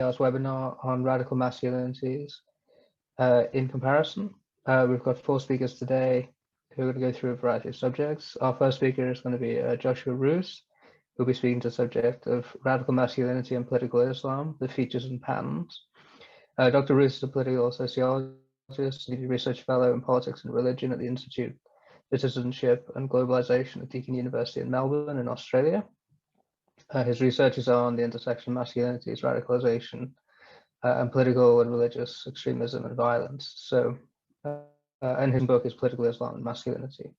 webinar on radical masculinities in comparison. We've got 4 speakers today who are going to go through a variety of subjects. Our first speaker is going to be Joshua Roose, who'll be speaking to the subject of radical masculinity and political Islam, the features and patterns. Dr. Roose is a political sociologist, and research fellow in politics and religion at the Institute for Citizenship and Globalization at Deakin University in Melbourne in Australia. His research is on the intersection of masculinities, radicalization, and political and religious extremism and violence. So, and his book is Political Islam and Masculinity.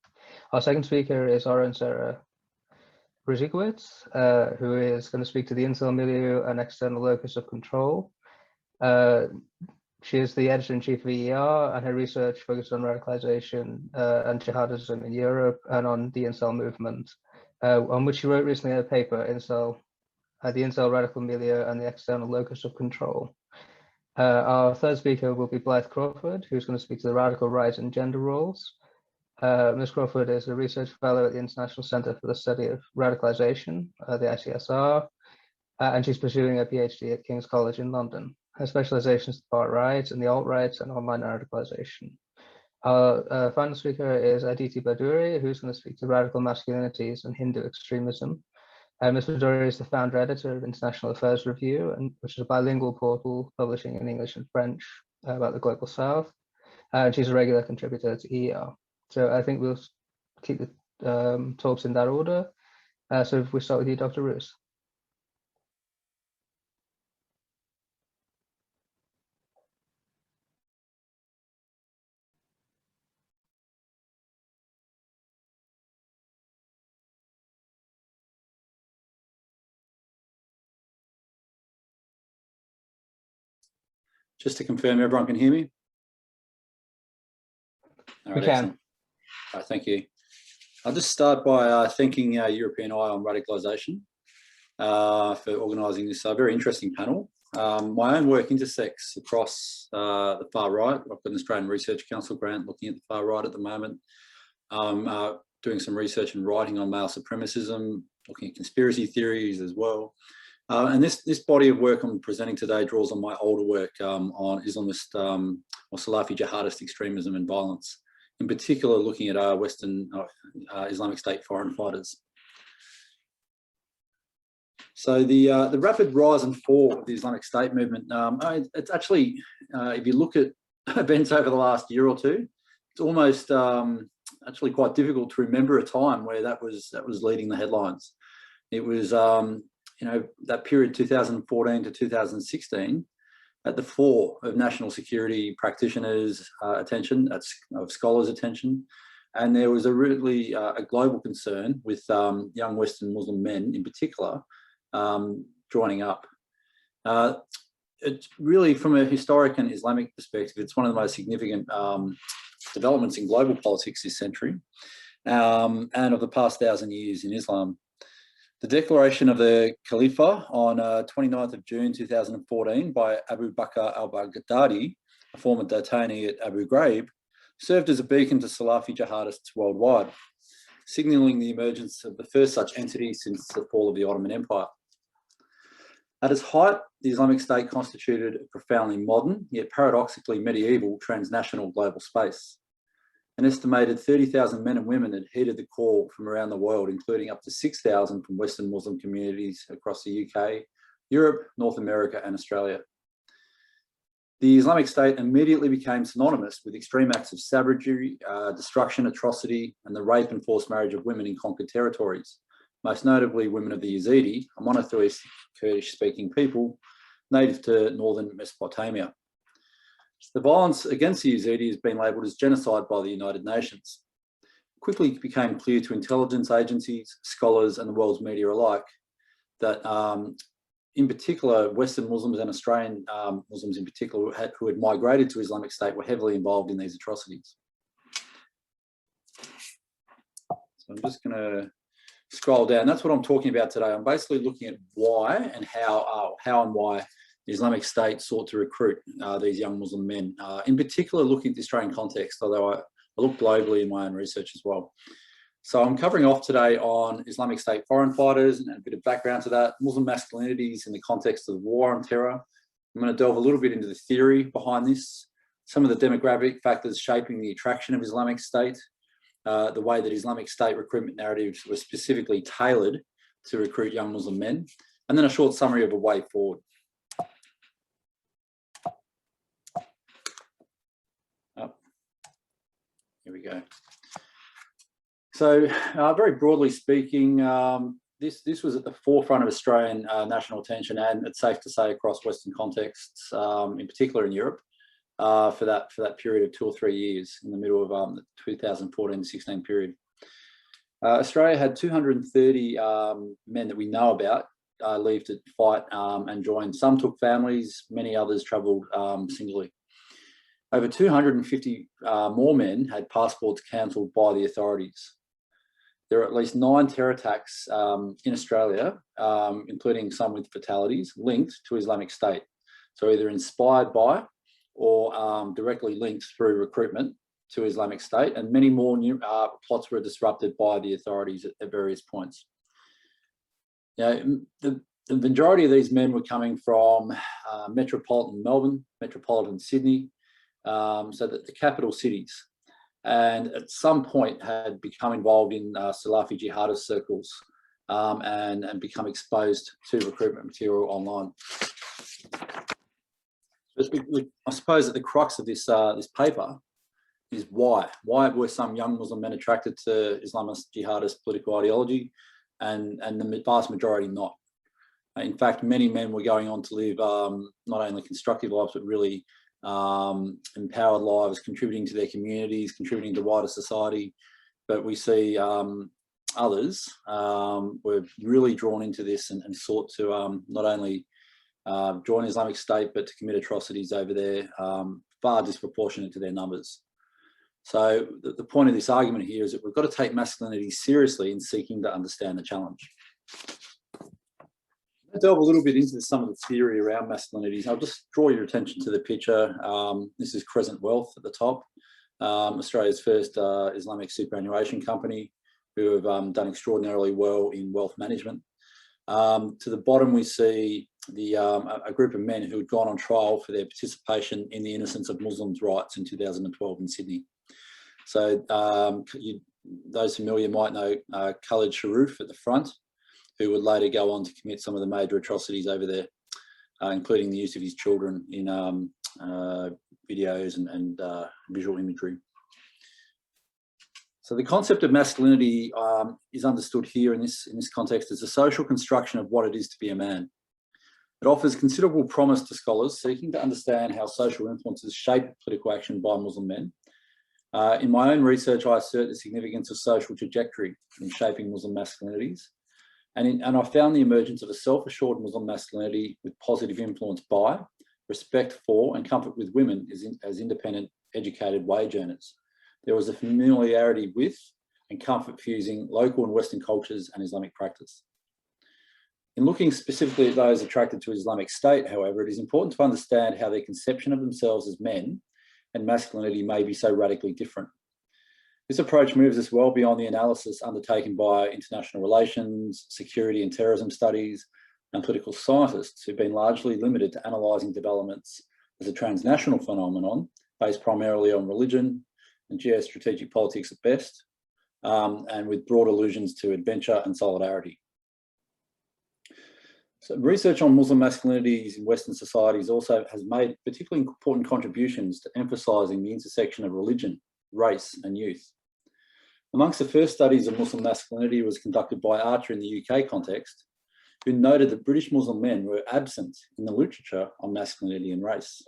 Our second speaker is our own Sarah Brzykowicz, who is going to speak to the incel milieu and external locus of control. She is the editor-in-chief of EER, and her research focused on radicalization and jihadism in Europe and on the incel movement, on which she wrote recently a paper, the incel radical milieu and the external locus of control. Our third speaker will be Blythe Crawford, who's going to speak to the radical rise in gender roles. Ms. Crawford is a research fellow at the International Center for the Study of Radicalization, the ICSR, and she's pursuing a PhD at King's College in London. Her specialization is the far right and the alt-right and online radicalization. Our final speaker is Aditi Baduri, who's going to speak to radical masculinities and Hindu extremism. Ms. Baduri is the founder editor of International Affairs Review, which is a bilingual portal publishing in English and French about the Global South. And she's a regular contributor to EER. So I think we'll keep the talks in that order. So if we start with you, Dr. Roose. Just to confirm, everyone can hear me? All right, we can. Excellent. All right, thank you. I'll just start by thanking European Eye on Radicalization for organising this very interesting panel. My own work intersects across the far right. I've got an Australian Research Council grant looking at the far right at the moment. Doing some research and writing on male supremacism, looking at conspiracy theories as well. And this body of work I'm presenting today draws on my older work on Islamist or Salafi jihadist extremism and violence, in particular looking at Western Islamic State foreign fighters. So the rapid rise and fall of the Islamic State movement, it's actually, if you look at events over the last year or two, it's almost actually quite difficult to remember a time where that was leading the headlines. It was you know, that period 2014 to 2016 at the fore of national security practitioners' attention, of scholars' attention, and there was a really a global concern with young Western Muslim men in particular joining up. It's really, from a historic and Islamic perspective, it's one of the most significant developments in global politics this century and of the past 1,000 years in Islam. The declaration of the Khalifa on 29th of June 2014 by Abu Bakr al-Baghdadi, a former detainee at Abu Ghraib, served as a beacon to Salafi jihadists worldwide, signalling the emergence of the first such entity since the fall of the Ottoman Empire. At its height, the Islamic State constituted a profoundly modern, yet paradoxically medieval, transnational global space. An estimated 30,000 men and women had heeded the call from around the world, including up to 6,000 from Western Muslim communities across the UK, Europe, North America, and Australia. The Islamic State immediately became synonymous with extreme acts of savagery, destruction, atrocity, and the rape and forced marriage of women in conquered territories, most notably women of the Yazidi, a monotheistic Kurdish-speaking people native to northern Mesopotamia. The violence against the Yazidi has been labelled as genocide by the United Nations. It quickly became clear to intelligence agencies, scholars, and the world's media alike that, in particular, Western Muslims and Australian Muslims in particular who had migrated to Islamic State were heavily involved in these atrocities. So I'm just going to scroll down. That's what I'm talking about today. I'm basically looking at why and how and why the Islamic State sought to recruit these young Muslim men, in particular looking at the Australian context, although I look globally in my own research as well. So I'm covering off today on Islamic State foreign fighters and a bit of background to that, Muslim masculinities in the context of the war on terror, I'm going to delve a little bit into the theory behind this, some of the demographic factors shaping the attraction of Islamic State, the way that Islamic State recruitment narratives were specifically tailored to recruit young Muslim men, and then a short summary of a way forward. Here we go. So very broadly speaking, this was at the forefront of Australian national attention, and it's safe to say across Western contexts, in particular in Europe, for that period of 2 or 3 years in the middle of the 2014-16 period. Australia had 230 men that we know about leave to fight and join. Some took families, many others travelled singly. Over 250 more men had passports cancelled by the authorities. There are at least 9 terror attacks in Australia, including some with fatalities, linked to Islamic State. So either inspired by or directly linked through recruitment to Islamic State, and many more new plots were disrupted by the authorities at various points. The majority of these men were coming from metropolitan Melbourne, metropolitan Sydney, so that the capital cities, and at some point had become involved in Salafi jihadist circles and become exposed to recruitment material online. I suppose at the crux of this paper is why were some young Muslim men attracted to Islamist jihadist political ideology, and the vast majority not. In fact, many men were going on to live not only constructive lives, but really empowered lives, contributing to their communities, contributing to wider society. But we see others were really drawn into this and sought to not only join Islamic State, but to commit atrocities over there, far disproportionate to their numbers. So the point of this argument here is that we've got to take masculinity seriously in seeking to understand the challenge. I'll delve a little bit into some of the theory around masculinities. I'll just draw your attention to the picture. This is Crescent Wealth at the top, Australia's first Islamic superannuation company, who have done extraordinarily well in wealth management. To the bottom, we see a group of men who had gone on trial for their participation in the innocence of Muslims' rights in 2012 in Sydney. So those familiar might know Khalid Sharoof at the front, who would later go on to commit some of the major atrocities over there, including the use of his children in videos and visual imagery. So the concept of masculinity is understood here in this context as a social construction of what it is to be a man. It offers considerable promise to scholars seeking to understand how social influences shape political action by Muslim men. In my own research, I assert the significance of social trajectory in shaping Muslim masculinities. And I found the emergence of a self-assured Muslim masculinity with positive influence by, respect for, and comfort with women as independent, educated wage earners. There was a familiarity with and comfort fusing local and Western cultures and Islamic practice. In looking specifically at those attracted to Islamic State, however, it is important to understand how their conception of themselves as men and masculinity may be so radically different. This approach moves us well beyond the analysis undertaken by international relations, security and terrorism studies, and political scientists who've been largely limited to analysing developments as a transnational phenomenon based primarily on religion and geostrategic politics at best, and with broad allusions to adventure and solidarity. So research on Muslim masculinities in Western societies also has made particularly important contributions to emphasising the intersection of religion, race and youth. Amongst the first studies of Muslim masculinity was conducted by Archer in the UK context, who noted that British Muslim men were absent in the literature on masculinity and race.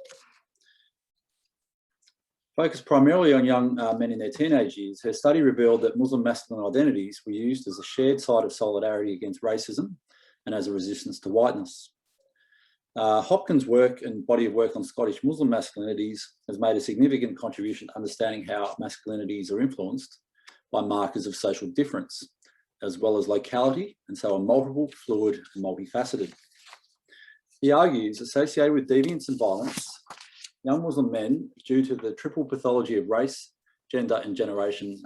Focused primarily on young men in their teenage years, her study revealed that Muslim masculine identities were used as a shared site of solidarity against racism and as a resistance to whiteness. Hopkins' work and body of work on Scottish Muslim masculinities has made a significant contribution to understanding how masculinities are influenced by markers of social difference, as well as locality, and so are multiple, fluid, and multifaceted. He argues, associated with deviance and violence, young Muslim men, due to the triple pathology of race, gender, and generation,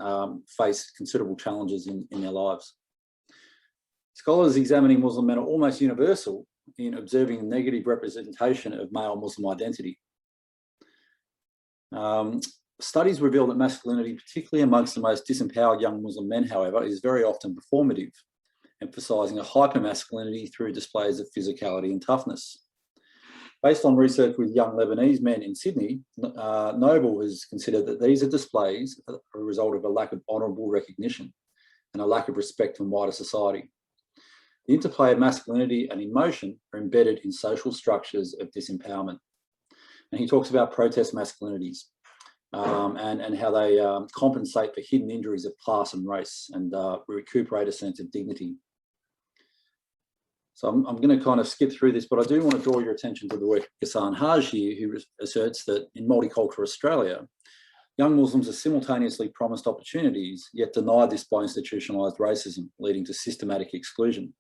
face considerable challenges in their lives. Scholars examining Muslim men are almost universal in observing a negative representation of male Muslim identity. Studies reveal that masculinity, particularly amongst the most disempowered young Muslim men, however, is very often performative, emphasising a hyper-masculinity through displays of physicality and toughness. Based on research with young Lebanese men in Sydney, Noble has considered that these are displays a result of a lack of honourable recognition and a lack of respect from wider society. The interplay of masculinity and emotion are embedded in social structures of disempowerment. And he talks about protest masculinities and how they compensate for hidden injuries of class and race and recuperate a sense of dignity. So I'm going to kind of skip through this, but I do want to draw your attention to the work of Ghassan Haj here, who asserts that in multicultural Australia, young Muslims are simultaneously promised opportunities, yet denied this by institutionalised racism, leading to systematic exclusion.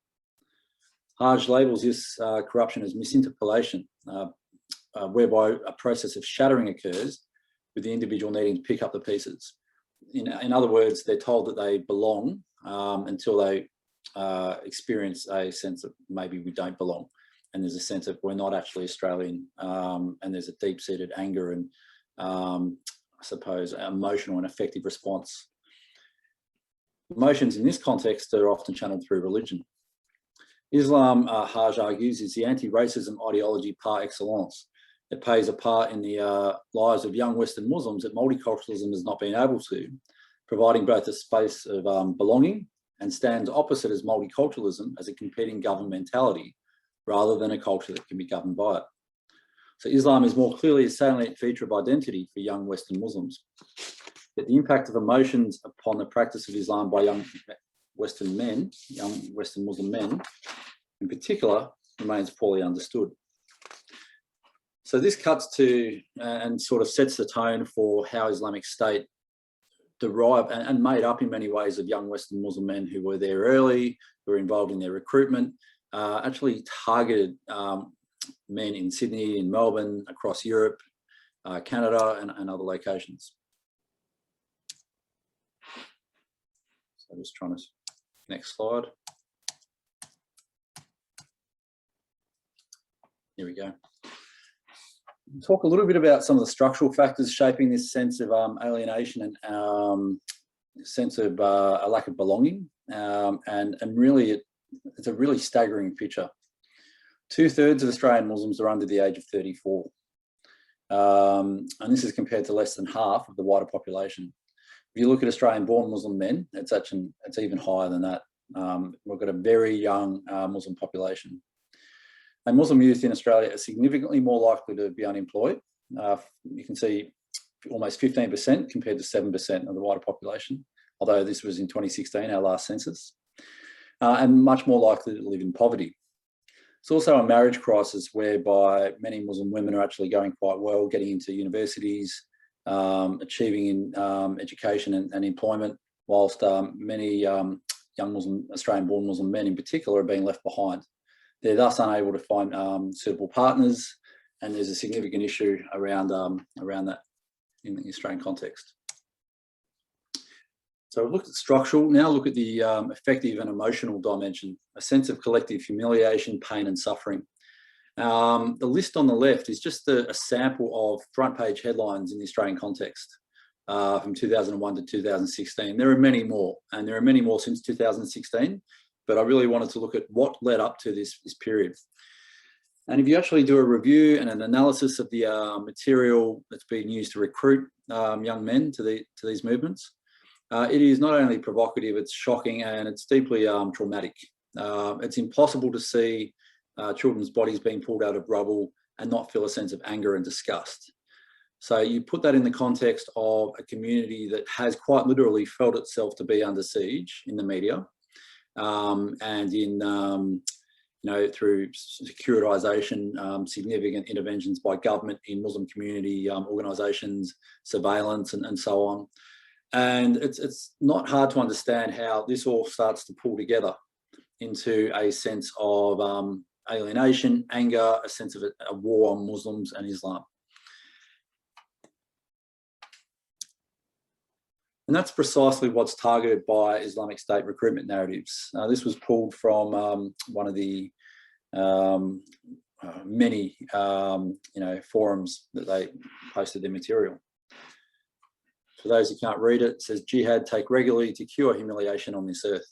Haj labels this corruption as misinterpolation, whereby a process of shattering occurs with the individual needing to pick up the pieces. In other words, they're told that they belong until they experience a sense of maybe we don't belong, and there's a sense of we're not actually Australian, and there's a deep-seated anger and I suppose emotional and affective response. Emotions in this context are often channeled through religion. Islam, Haj argues, is the anti-racism ideology par excellence. It plays a part in the lives of young Western Muslims that multiculturalism has not been able to, providing both a space of belonging and stands opposite as multiculturalism as a competing governmentality rather than a culture that can be governed by it. So Islam is more clearly a salient feature of identity for young Western Muslims. Yet the impact of emotions upon the practice of Islam by young Western men, young Western Muslim men in particular, remains poorly understood. So this cuts to and sort of sets the tone for how Islamic State derived and made up in many ways of young Western Muslim men who were there early, who were involved in their recruitment, actually targeted men in Sydney, in Melbourne, across Europe, Canada, and other locations. So just trying to, next slide. Here we go. Talk a little bit about some of the structural factors shaping this sense of alienation and sense of a lack of belonging, and really it's a really staggering picture. 2/3 of Australian Muslims are under the age of 34, and this is compared to less than half of the wider population. If you look at Australian-born Muslim men, it's even higher than that. We've got a very young Muslim population. And Muslim youth in Australia are significantly more likely to be unemployed. You can see almost 15% compared to 7% of the wider population, although this was in 2016, our last census, and much more likely to live in poverty. It's also a marriage crisis whereby many Muslim women are actually going quite well, getting into universities, achieving in education and employment, whilst many young Australian-born Muslim men in particular are being left behind. They're thus unable to find suitable partners, and there's a significant issue around that in the Australian context. So we've looked at structural, now look at the affective and emotional dimension, a sense of collective humiliation, pain and suffering. The list on the left is just a sample of front page headlines in the Australian context from 2001 to 2016. There are many more, and there are many more since 2016. But I really wanted to look at what led up to this period. And if you actually do a review and an analysis of the material that's being used to recruit young men to these movements, it is not only provocative, it's shocking, and it's deeply traumatic. It's impossible to see children's bodies being pulled out of rubble and not feel a sense of anger and disgust. So you put that in the context of a community that has quite literally felt itself to be under siege in the media, and in, through securitisation, significant interventions by government in Muslim community organisations, surveillance and so on. And it's not hard to understand how this all starts to pull together into a sense of alienation, anger, a sense of a war on Muslims and Islam. And that's precisely what's targeted by Islamic State recruitment narratives. This was pulled from one of the many forums that they posted their material. For those who can't read it, it says jihad take regularly to cure humiliation on this earth.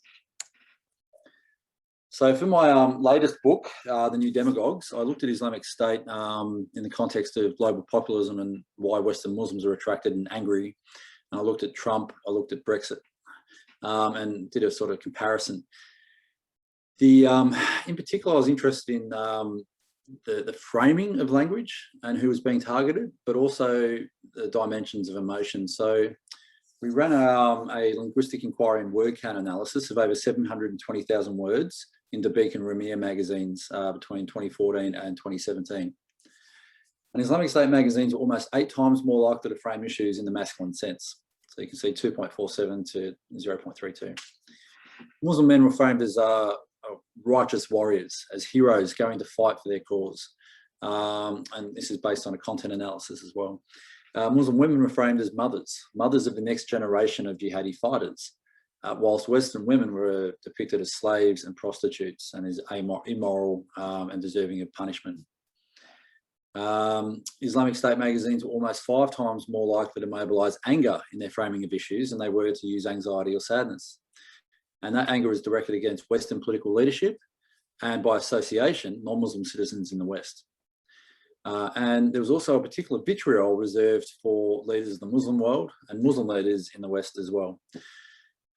So for my latest book, The New Demagogues, I looked at Islamic State in the context of global populism and why Western Muslims are attracted and angry. And I looked at Trump, I looked at Brexit, and did a sort of comparison. In particular, I was interested in the framing of language and who was being targeted, but also the dimensions of emotion. So we ran a linguistic inquiry and word count analysis of over 720,000 words in Deakin University magazines between 2014 and 2017. And Islamic State magazines are almost 8 times more likely to frame issues in the masculine sense. So you can see 2.47 to 0.32. Muslim men were framed as righteous warriors, as heroes going to fight for their cause. And this is based on a content analysis as well. Muslim women were framed as mothers of the next generation of jihadi fighters, whilst Western women were depicted as slaves and prostitutes and as immoral and deserving of punishment. Islamic State magazines were almost 5 times more likely to mobilise anger in their framing of issues than they were to use anxiety or sadness. And that anger is directed against Western political leadership and, by association, non-Muslim citizens in the West. And there was also a particular vitriol reserved for leaders of the Muslim world and Muslim leaders in the West as well.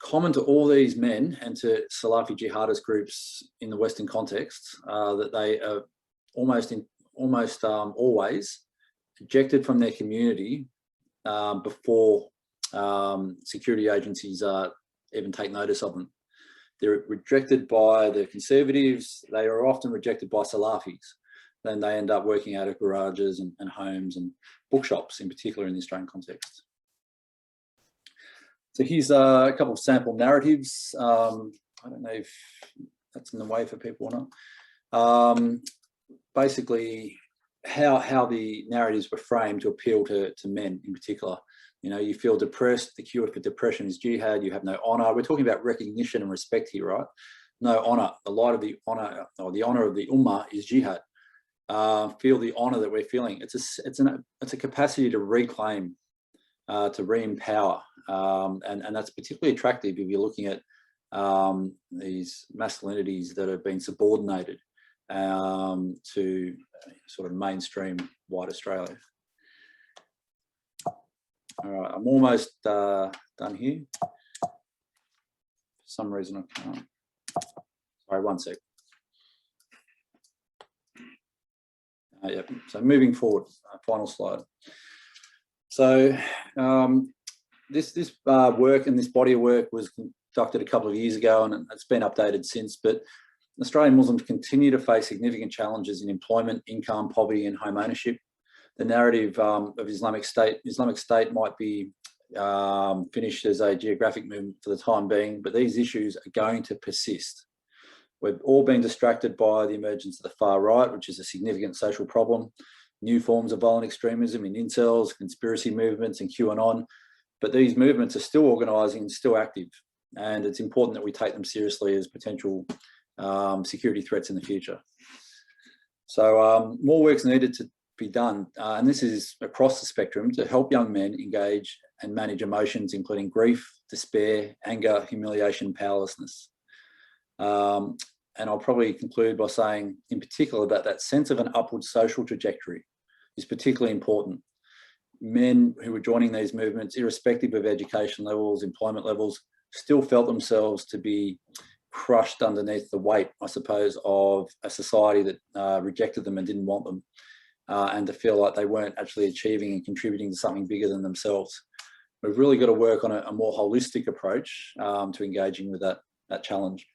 Common to all these men and to Salafi jihadist groups in the Western context that they are almost always ejected from their community before security agencies even take notice of them. They're rejected by the conservatives. They are often rejected by Salafis. Then they end up working out of garages and homes and bookshops, in particular in the Australian context. So here's a couple of sample narratives. I don't know if that's in the way for people or not. Basically, how the narratives were framed to appeal to men in particular. You know, you feel depressed, the cure for depression is jihad, you have no honour. We're talking about recognition and respect here, right? No honour. The light of the honour, or the honour of the ummah is jihad. Feel the honour that we're feeling. It's a capacity to reclaim, to re-empower, and that's particularly attractive if you're looking at these masculinities that have been subordinated to sort of mainstream white Australia. All right, I'm almost done here. For some reason I can't. Sorry, one sec. Yep. So moving forward, final slide. So this work and this body of work was conducted a couple of years ago, and it's been updated since. But Australian Muslims continue to face significant challenges in employment, income, poverty, and home ownership. The narrative of Islamic State might be finished as a geographic movement for the time being, but these issues are going to persist. We've all been distracted by the emergence of the far right, which is a significant social problem, new forms of violent extremism in incels, conspiracy movements and QAnon, but these movements are still organising and still active, and it's important that we take them seriously as potential security threats in the future. So more work's needed to be done, and this is across the spectrum, to help young men engage and manage emotions, including grief, despair, anger, humiliation, powerlessness. And I'll probably conclude by saying, in particular, that sense of an upward social trajectory is particularly important. Men who were joining these movements, irrespective of education levels, employment levels, still felt themselves to be crushed underneath the weight, I suppose, of a society that rejected them and didn't want them, and to feel like they weren't actually achieving and contributing to something bigger than themselves. We've really got to work on a more holistic approach to engaging with that challenge.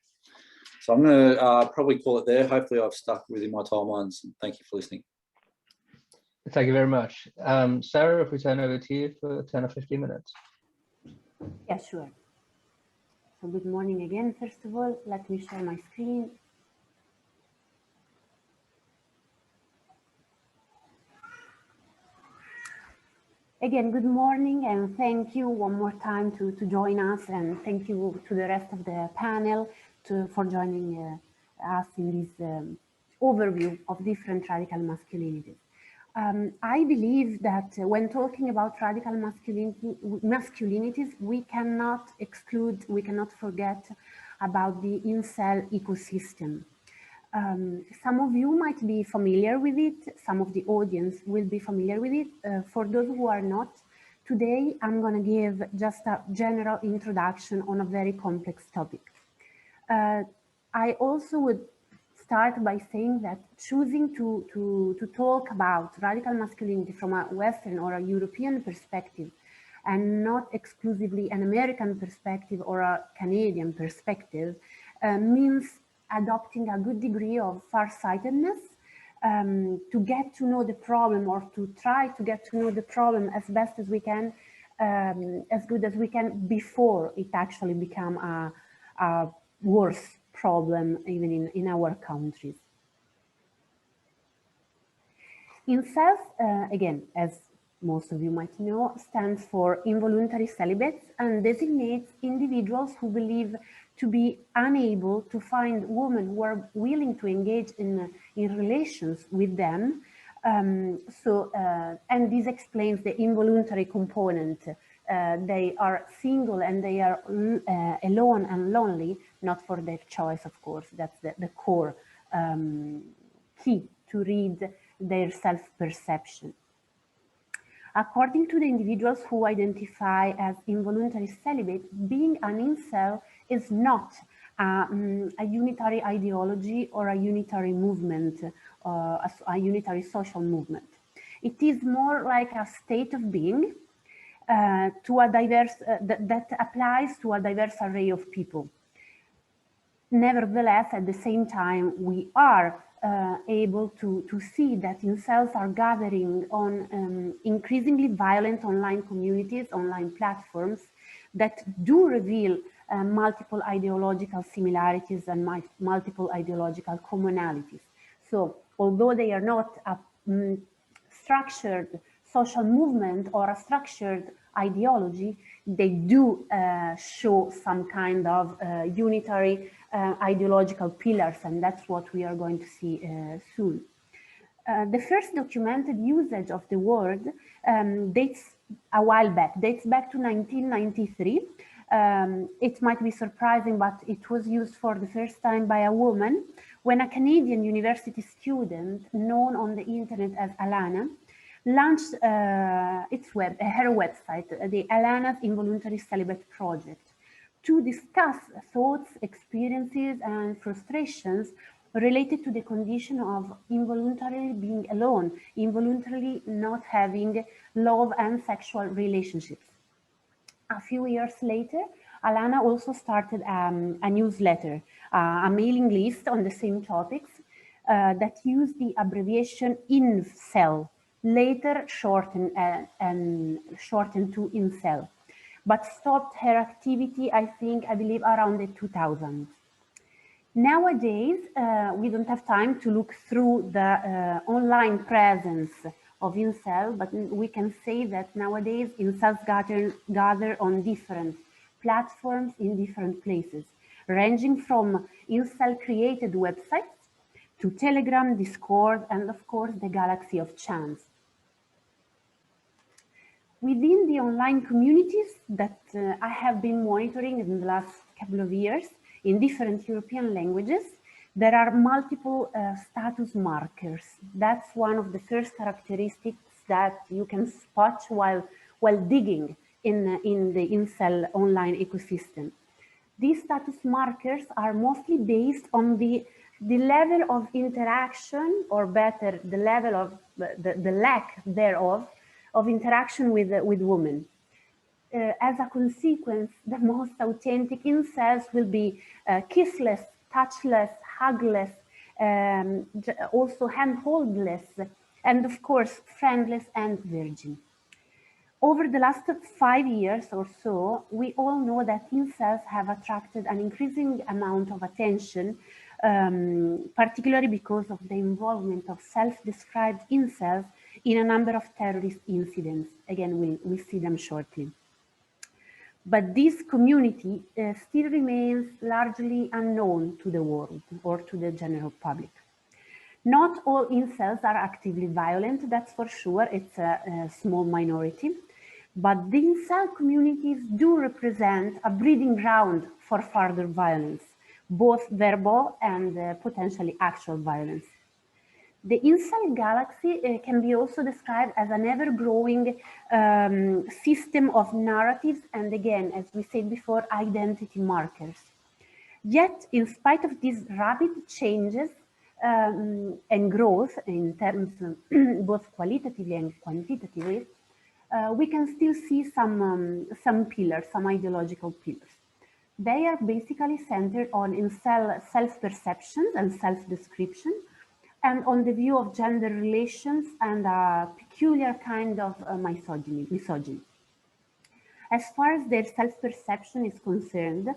So I'm going to probably call it there. Hopefully I've stuck within my timelines. Thank you for listening. Thank you very much. Sarah, if we turn over to you for 10 or 15 minutes. Yeah, sure. So good morning again. First of all, let me share my screen. Again, good morning, and thank you one more time to join us, and thank you to the rest of the panel for joining us in this overview of different radical masculinities. I believe that when talking about radical masculinities, we cannot exclude, we cannot forget about the incel ecosystem. Some of you might be familiar with it, some of the audience will be familiar with it. For those who are not, today I'm going to give just a general introduction on a very complex topic. I also would start by saying that choosing to talk about radical masculinity from a Western or a European perspective and not exclusively an American perspective or a Canadian perspective means adopting a good degree of farsightedness to get to know the problem, or to try to get to know the problem as best as we can, as good as we can, before it actually become a worse problem even in our countries. Incels, again, as most of you might know, stands for involuntary celibates and designates individuals who believe to be unable to find women who are willing to engage in relations with them. And this explains the involuntary component. They are single and they are alone and lonely, not for their choice, of course. That's the core key to read their self-perception. According to the individuals who identify as involuntary celibate, being an incel is not a unitary ideology or a unitary movement, a unitary social movement. It is more like a state of being to a diverse, that applies to a diverse array of people. Nevertheless, at the same time, we are able to see that incels are gathering on increasingly violent online communities, online platforms that do reveal multiple ideological similarities and multiple ideological commonalities. So, although they are not a structured social movement or a structured ideology, they do show some kind of unitary ideological pillars, and that's what we are going to see soon. The first documented usage of the word dates back to 1993. It might be surprising, but it was used for the first time by a woman when a Canadian university student known on the internet as Alana launched her website, the Alana's Involuntary Celibate Project, to discuss thoughts, experiences, and frustrations related to the condition of involuntarily being alone, involuntarily not having love and sexual relationships. A few years later, Alana also started a newsletter, a mailing list on the same topics that used the abbreviation INCEL, later shortened to incel, but stopped her activity, I believe, around the 2000s. Nowadays, we don't have time to look through the online presence of incel, but we can say that nowadays incels gather on different platforms in different places, ranging from incel-created websites to Telegram, Discord, and of course the galaxy of chance. Within the online communities that I have been monitoring in the last couple of years in different European languages, there are multiple status markers. That's one of the first characteristics that you can spot while digging in the incel online ecosystem. These status markers are mostly based on the level of interaction, or better, the level of the lack thereof, of interaction with women. As a consequence, the most authentic incels will be kissless, touchless, hugless, also handholdless, and of course, friendless and virgin. Over the last 5 years or so, we all know that incels have attracted an increasing amount of attention, particularly because of the involvement of self-described incels in a number of terrorist incidents. Again, we'll see them shortly. But this community still remains largely unknown to the world or to the general public. Not all incels are actively violent, that's for sure, it's a small minority. But the incel communities do represent a breeding ground for further violence, both verbal and potentially actual violence. The incel galaxy can be also described as an ever-growing system of narratives and, again, as we said before, identity markers. Yet, in spite of these rapid changes and growth in terms of both qualitatively and quantitatively, we can still see some pillars, some ideological pillars. They are basically centered on incel self-perception and self-description, and on the view of gender relations and a peculiar kind of misogyny. As far as their self-perception is concerned,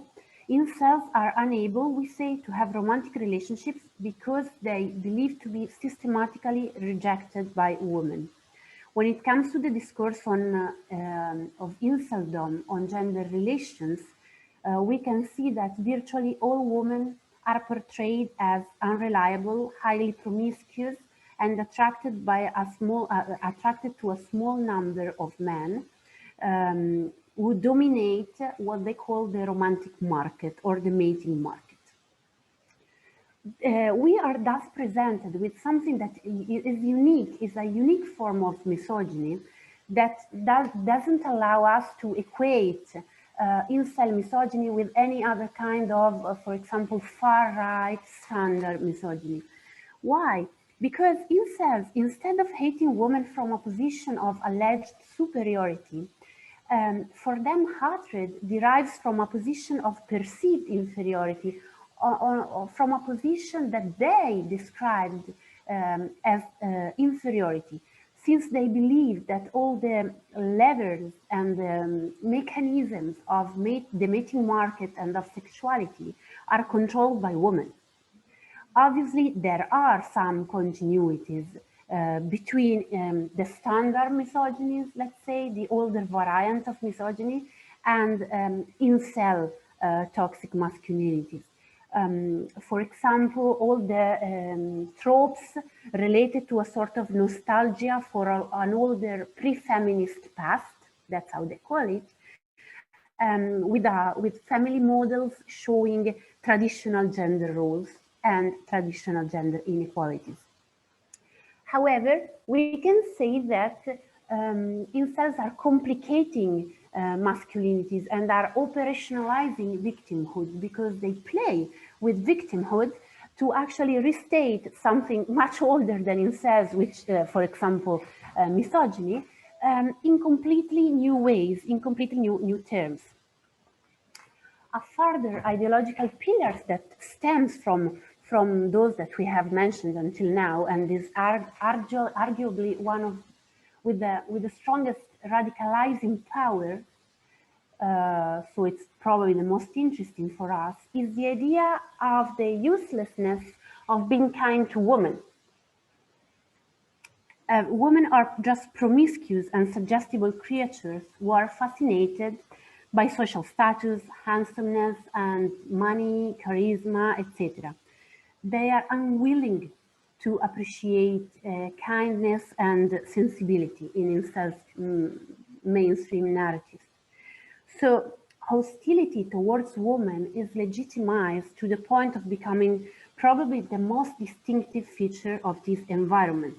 incels are unable, we say, to have romantic relationships because they believe to be systematically rejected by women. When it comes to the discourse of inceldom on gender relations, we can see that virtually all women are portrayed as unreliable, highly promiscuous, and attracted to a small number of men who dominate what they call the romantic market or the mating market. We are thus presented with something that is a unique form of misogyny that doesn't allow us to equate incel misogyny with any other kind of, for example, far-right standard misogyny. Why? Because incels, instead of hating women from a position of alleged superiority, for them hatred derives from a position of perceived inferiority, or from a position that they described as inferiority, since they believe that all the levers and mechanisms of the mating market and of sexuality are controlled by women. Obviously, there are some continuities between the standard misogynies, let's say, the older variant of misogyny, and incel toxic masculinities. For example, all the tropes related to a sort of nostalgia for an older pre-feminist past, that's how they call it, with family models showing traditional gender roles and traditional gender inequalities. However, we can say that incels are complicating masculinities and are operationalizing victimhood because they play with victimhood to actually restate something much older than incels, which, for example, misogyny, in completely new ways, in completely new terms. A further ideological pillars that stems from those that we have mentioned until now, and is arguably one of with the strongest radicalizing power, so it's probably the most interesting for us, is the idea of the uselessness of being kind to women. Women are just promiscuous and suggestible creatures who are fascinated by social status, handsomeness, and money, charisma, etc. They are unwilling to appreciate kindness and sensibility in incels' mainstream narratives. So hostility towards women is legitimized to the point of becoming probably the most distinctive feature of this environment.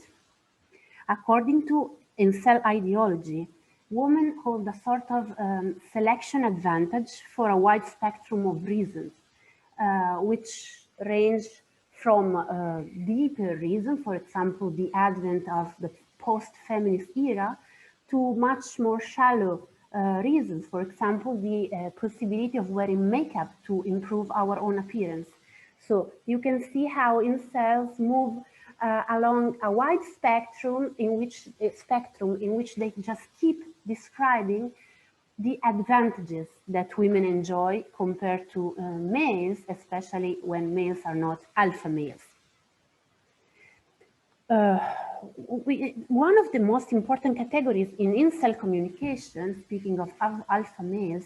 According to incel ideology, women hold a sort of selection advantage for a wide spectrum of reasons, which range from deeper reasons, for example, the advent of the post-feminist era, to much more shallow reasons, for example, the possibility of wearing makeup to improve our own appearance. So you can see how incels move along a wide spectrum in which they just keep describing the advantages that women enjoy compared to males, especially when males are not alpha males. One of the most important categories in incel communication, speaking of alpha males,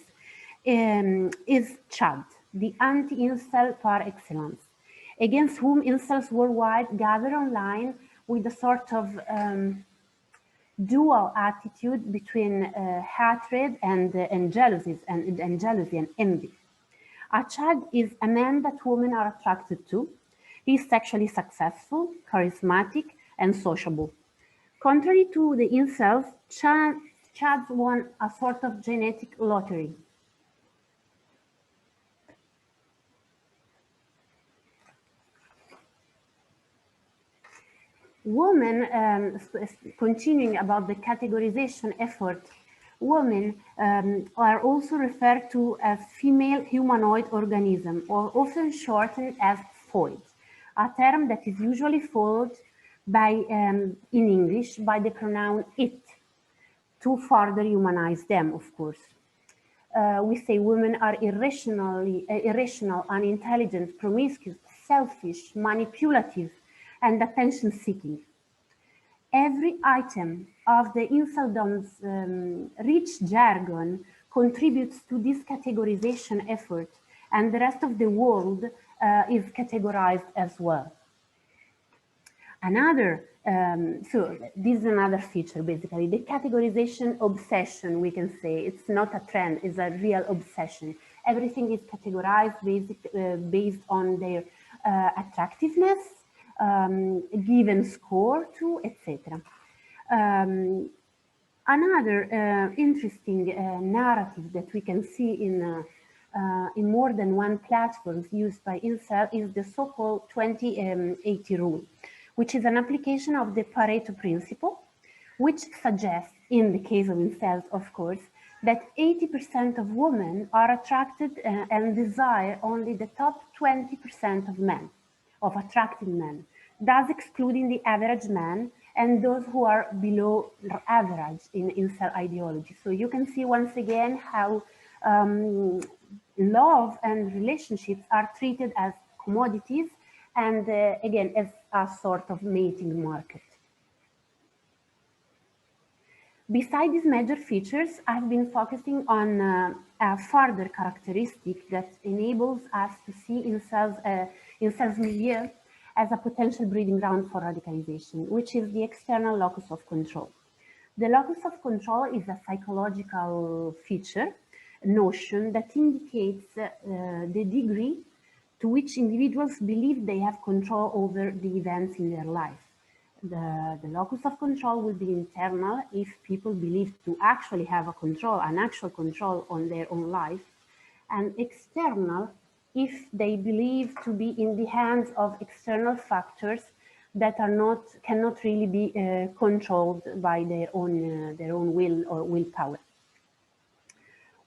is Chad, the anti-incel par excellence. against whom incels worldwide gather online with a sort of dual attitude between hatred and jealousy and envy. A Chad is a man that women are attracted to. He is sexually successful, charismatic, and sociable. Contrary to the incels, Chads won a sort of genetic lottery. Women, continuing about the categorization effort, women are also referred to as female humanoid organism, or often shortened as FOID, a term that is usually followed by, in English, by the pronoun it, to further humanize them, of course. We say women are irrational, unintelligent, promiscuous, selfish, manipulative, and attention-seeking. Every item of the inceldom's rich jargon contributes to this categorization effort, and the rest of the world is categorized as well. So this is another feature, basically, the categorization obsession, we can say. It's not a trend, it's a real obsession. Everything is categorized based on their attractiveness, given score to, etc. Another interesting narrative that we can see in more than one platform used by incel is the so-called 20-80 rule, which is an application of the Pareto principle, which suggests, in the case of incels, of course, that 80% of women are attracted and desire only the top 20% of men, of attractive men, thus excluding the average man and those who are below average in incel ideology. So you can see once again how love and relationships are treated as commodities and again as a sort of mating market. Besides these major features, I've been focusing on a further characteristic that enables us to see incels milieu as a potential breeding ground for radicalization, which is the external locus of control. The locus of control is a psychological feature, notion that indicates the degree to which individuals believe they have control over the events in their life. The locus of control will be internal if people believe to actually have an actual control on their own life, and external if they believe to be in the hands of external factors that cannot really be controlled by their own will or willpower.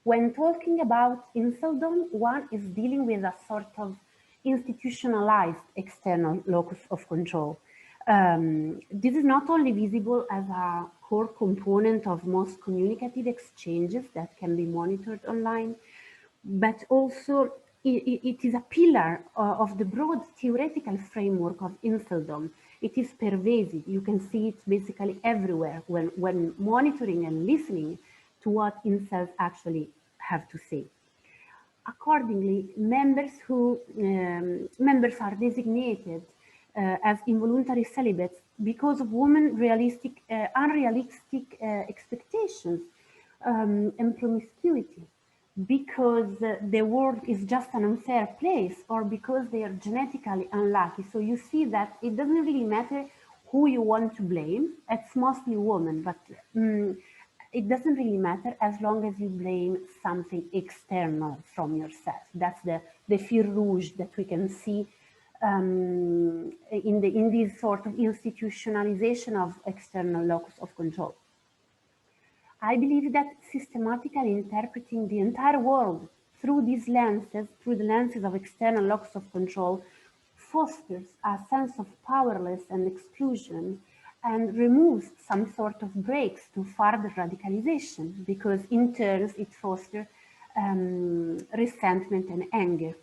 When talking about inceldom, one is dealing with a sort of institutionalized external locus of control. This is not only visible as a core component of most communicative exchanges that can be monitored online, but also it is a pillar of the broad theoretical framework of inceldom. It is pervasive. You can see it basically everywhere when monitoring and listening to what incels actually have to say. Accordingly, members are designated as involuntary celibates because of women's unrealistic expectations and promiscuity, because the world is just an unfair place, or because they are genetically unlucky. So you see that it doesn't really matter who you want to blame. It's mostly women, but it doesn't really matter as long as you blame something external from yourself. That's the fil rouge that we can see in this sort of institutionalization of external locus of control. I believe that systematically interpreting the entire world through these lenses, through the lenses of external locus of control, fosters a sense of powerless and exclusion, and removes some sort of brakes to further radicalization, because in turn it fosters resentment and anger.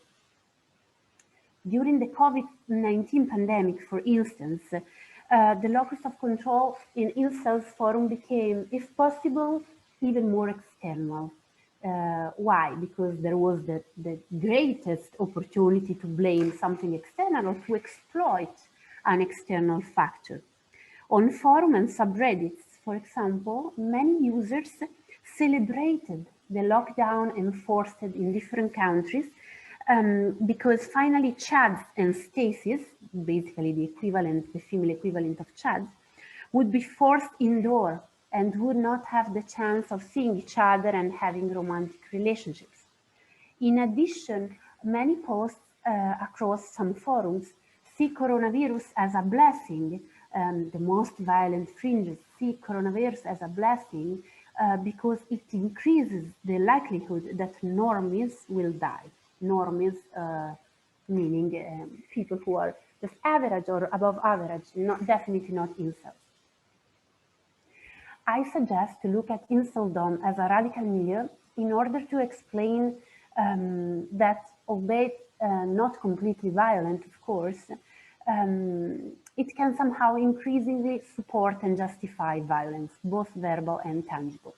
During the COVID-19 pandemic, for instance, the locus of control in incels forum became, if possible, even more external. Why? Because there was the greatest opportunity to blame something external or to exploit an external factor. On forum and subreddits, for example, many users celebrated the lockdown enforced in different countries because finally Chads and Stasis, basically the equivalent, the female equivalent of Chads, would be forced indoor and would not have the chance of seeing each other and having romantic relationships. In addition, many posts across some forums see coronavirus as a blessing. The most violent fringes see coronavirus as a blessing because it increases the likelihood that normies will die. Normies meaning people who are just average or above average, definitely not incels. I suggest to look at inceldom as a radical milieu in order to explain that, albeit not completely violent, of course, it can somehow increasingly support and justify violence, both verbal and tangible.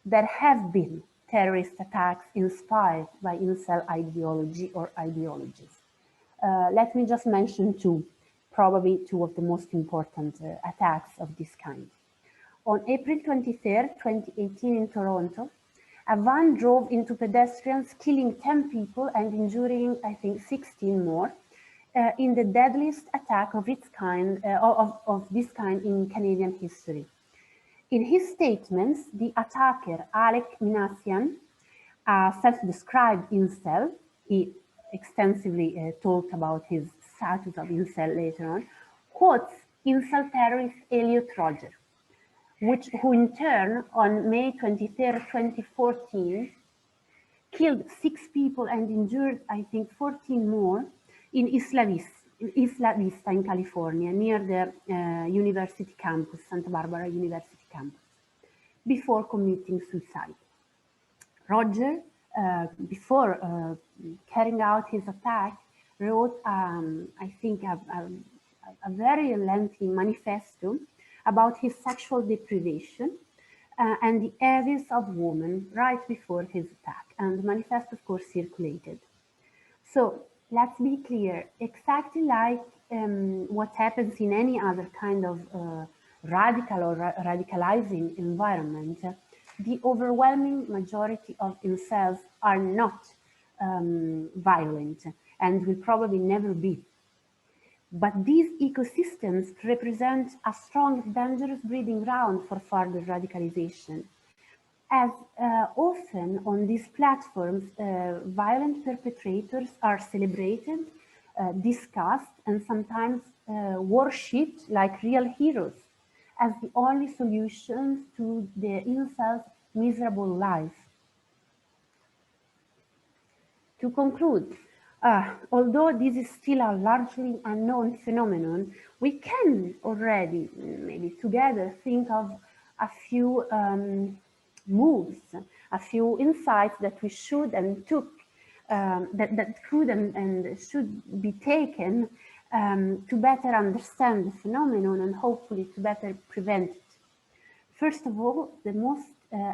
There have been terrorist attacks inspired by incel ideology or ideologies. Let me just mention probably two of the most important attacks of this kind. On April 23rd, 2018 in Toronto, a van drove into pedestrians, killing 10 people and injuring, I think, 16 more, in the deadliest attack of its kind, of this kind in Canadian history. In his statements, the attacker, Alec Minassian, a self-described incel, he extensively talked about his status of incel later on, quotes incel terrorist Elliot Rodger, who in turn, on May 23rd, 2014, killed 6 people and injured, I think, 14 more in Isla Vista in California, near the university campus, Santa Barbara University campus, before committing suicide. Rodger, before carrying out his attack, wrote, I think, a very lengthy manifesto about his sexual deprivation and the evils of women right before his attack. And the manifesto, of course, circulated. So let's be clear, exactly like what happens in any other kind of radical or radicalizing environment, the overwhelming majority of incels are not violent and will probably never be. But these ecosystems represent a strong, dangerous breeding ground for further radicalization. As often on these platforms, violent perpetrators are celebrated, discussed, and sometimes worshipped like real heroes as the only solutions to the incel's miserable life. To conclude, although this is still a largely unknown phenomenon, we can already, maybe together, think of a few moves, a few insights that we should and took, that could and should be taken to better understand the phenomenon and hopefully to better prevent it. First of all, the most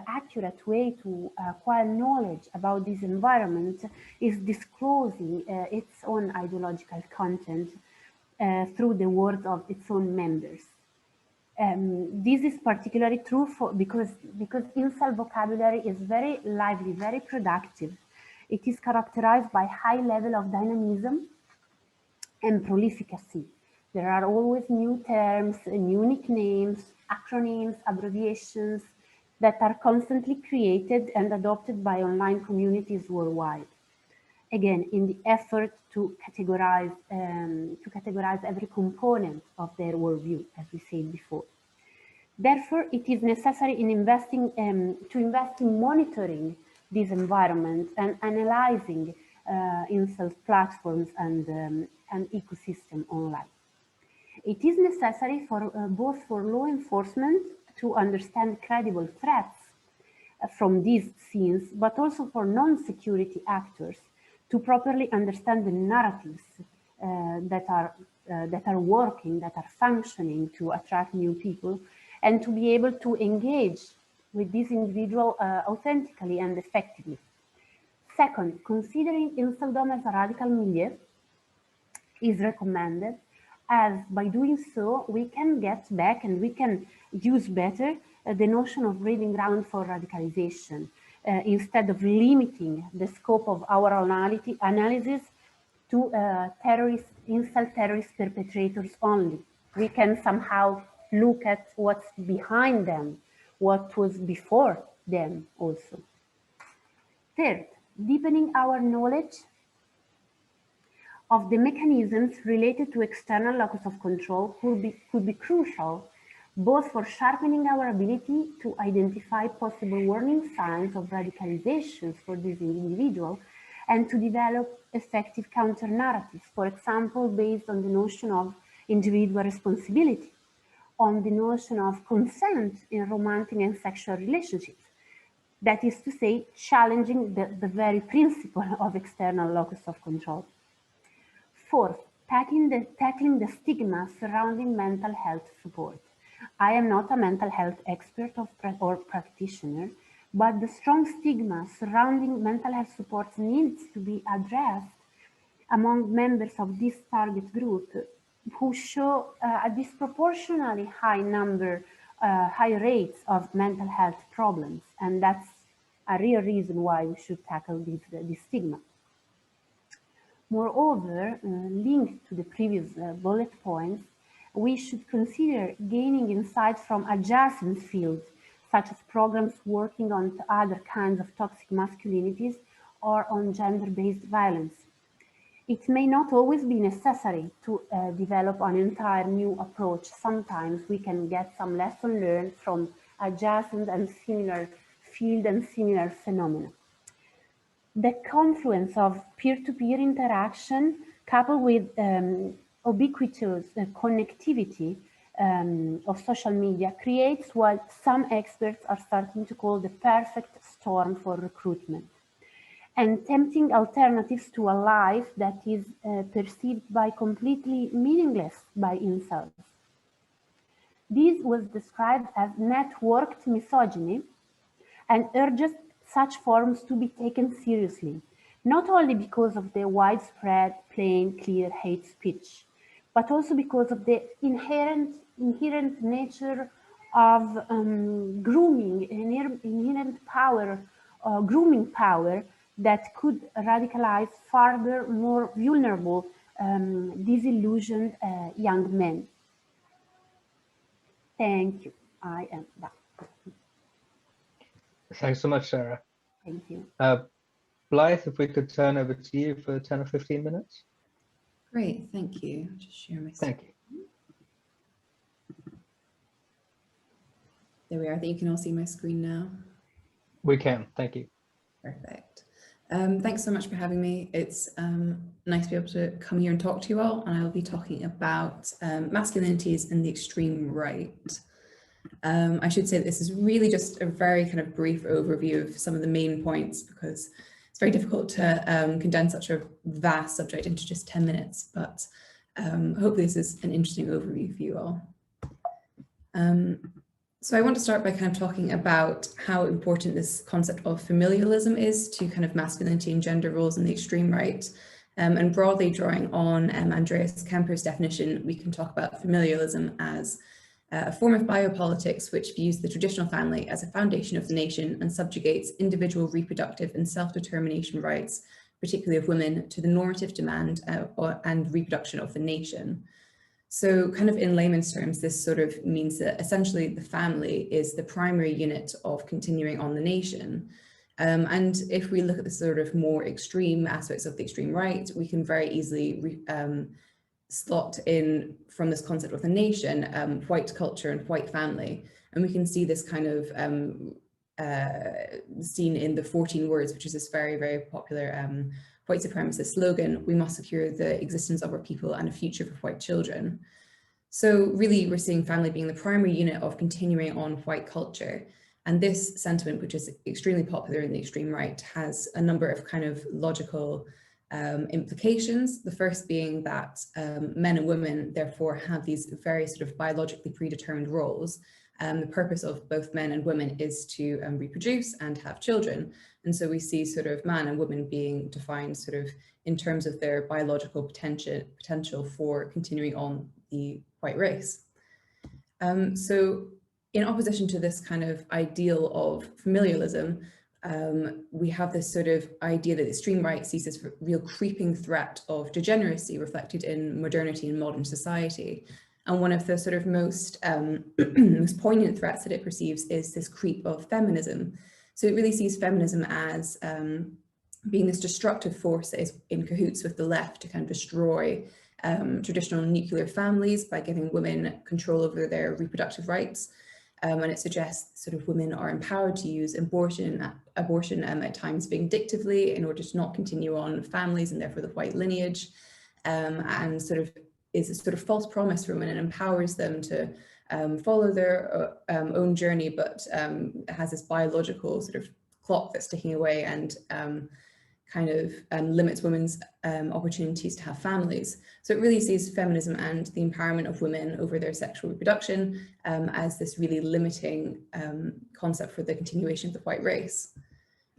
accurate way to acquire knowledge about this environment is disclosing its own ideological content through the words of its own members. This is particularly true because incel vocabulary is very lively, very productive. It is characterized by high level of dynamism and prolificacy. There are always new terms, new nicknames, acronyms, abbreviations that are constantly created and adopted by online communities worldwide. Again, in the effort to categorize every component of their worldview, as we said before. Therefore, it is necessary to invest in monitoring this environment and analyzing incel platforms and ecosystem online. It is necessary for both for law enforcement to understand credible threats from these scenes, but also for non-security actors to properly understand the narratives that are working, that are functioning to attract new people, and to be able to engage with this individual authentically and effectively. Second, considering Insteldom as a radical milieu is recommended, as by doing so, we can get back and we can use better the notion of breeding ground for radicalization, instead of limiting the scope of our analysis to incel terrorist perpetrators only. We can somehow look at what's behind them, what was before them also. Third, deepening our knowledge of the mechanisms related to external locus of control could be crucial, both for sharpening our ability to identify possible warning signs of radicalizations for this individual and to develop effective counter-narratives, for example, based on the notion of individual responsibility, on the notion of consent in romantic and sexual relationships. That is to say, challenging the very principle of external locus of control. Fourth, tackling the stigma surrounding mental health support. I am not a mental health expert or practitioner, but the strong stigma surrounding mental health support needs to be addressed among members of this target group who show a disproportionately high rates of mental health problems. And that's a real reason why we should tackle this stigma. Moreover, linked to the previous bullet points, we should consider gaining insights from adjacent fields, such as programs working on other kinds of toxic masculinities or on gender-based violence. It may not always be necessary to develop an entire new approach. Sometimes we can get some lessons learned from adjacent and similar field and similar phenomena. The confluence of peer-to-peer interaction coupled with ubiquitous connectivity of social media creates what some experts are starting to call the perfect storm for recruitment, and tempting alternatives to a life that is perceived by completely meaningless by incels. This was described as networked misogyny and urges such forms to be taken seriously, not only because of the widespread, plain, clear hate speech, but also because of the inherent nature of grooming, inherent power, grooming power that could radicalize further more vulnerable, disillusioned young men. Thank you. I am done. Thanks so much, Sarah. Thank you. Blythe, if we could turn over to you for 10 or 15 minutes. Great, thank you. I'll just share my screen. Thank you. There we are. I think you can all see my screen now. We can, thank you. Perfect. Thanks so much for having me. It's nice to be able to come here and talk to you all, and I will be talking about masculinities and the extreme right. I should say that this is really just a very kind of brief overview of some of the main points, because it's very difficult to condense such a vast subject into just 10 minutes, but hopefully this is an interesting overview for you all. So I want to start by kind of talking about how important this concept of familialism is to kind of masculinity and gender roles in the extreme right. And broadly drawing on Andreas Kemper's definition, we can talk about familialism as a form of biopolitics which views the traditional family as a foundation of the nation and subjugates individual reproductive and self-determination rights, particularly of women, to the normative demand and reproduction of the nation. So kind of in layman's terms, this sort of means that essentially the family is the primary unit of continuing on the nation. And if we look at the sort of more extreme aspects of the extreme right, we can very easily slot in from this concept of the nation, white culture and white family. And we can see this kind of seen in the 14 words, which is this very, very popular white supremacist slogan: we must secure the existence of our people and a future for white children. So really we're seeing family being the primary unit of continuing on white culture. And this sentiment, which is extremely popular in the extreme right, has a number of kind of logical implications. The first being that men and women therefore have these very sort of biologically predetermined roles, the purpose of both men and women is to reproduce and have children. And so we see sort of man and woman being defined sort of in terms of their biological potential for continuing on the white race. So in opposition to this kind of ideal of familialism, we have this sort of idea that the extreme right sees this real creeping threat of degeneracy reflected in modernity and modern society. And one of the sort of most, most poignant threats that it perceives is this creep of feminism. So it really sees feminism as being this destructive force that is in cahoots with the left to kind of destroy traditional nuclear families by giving women control over their reproductive rights. And it suggests sort of women are empowered to use abortion at times vindictively in order to not continue on families and therefore the white lineage, and sort of is a sort of false promise for women and empowers them to follow their own journey, but has this biological sort of clock that's ticking away and kind of limits women's opportunities to have families. So it really sees feminism and the empowerment of women over their sexual reproduction as this really limiting concept for the continuation of the white race.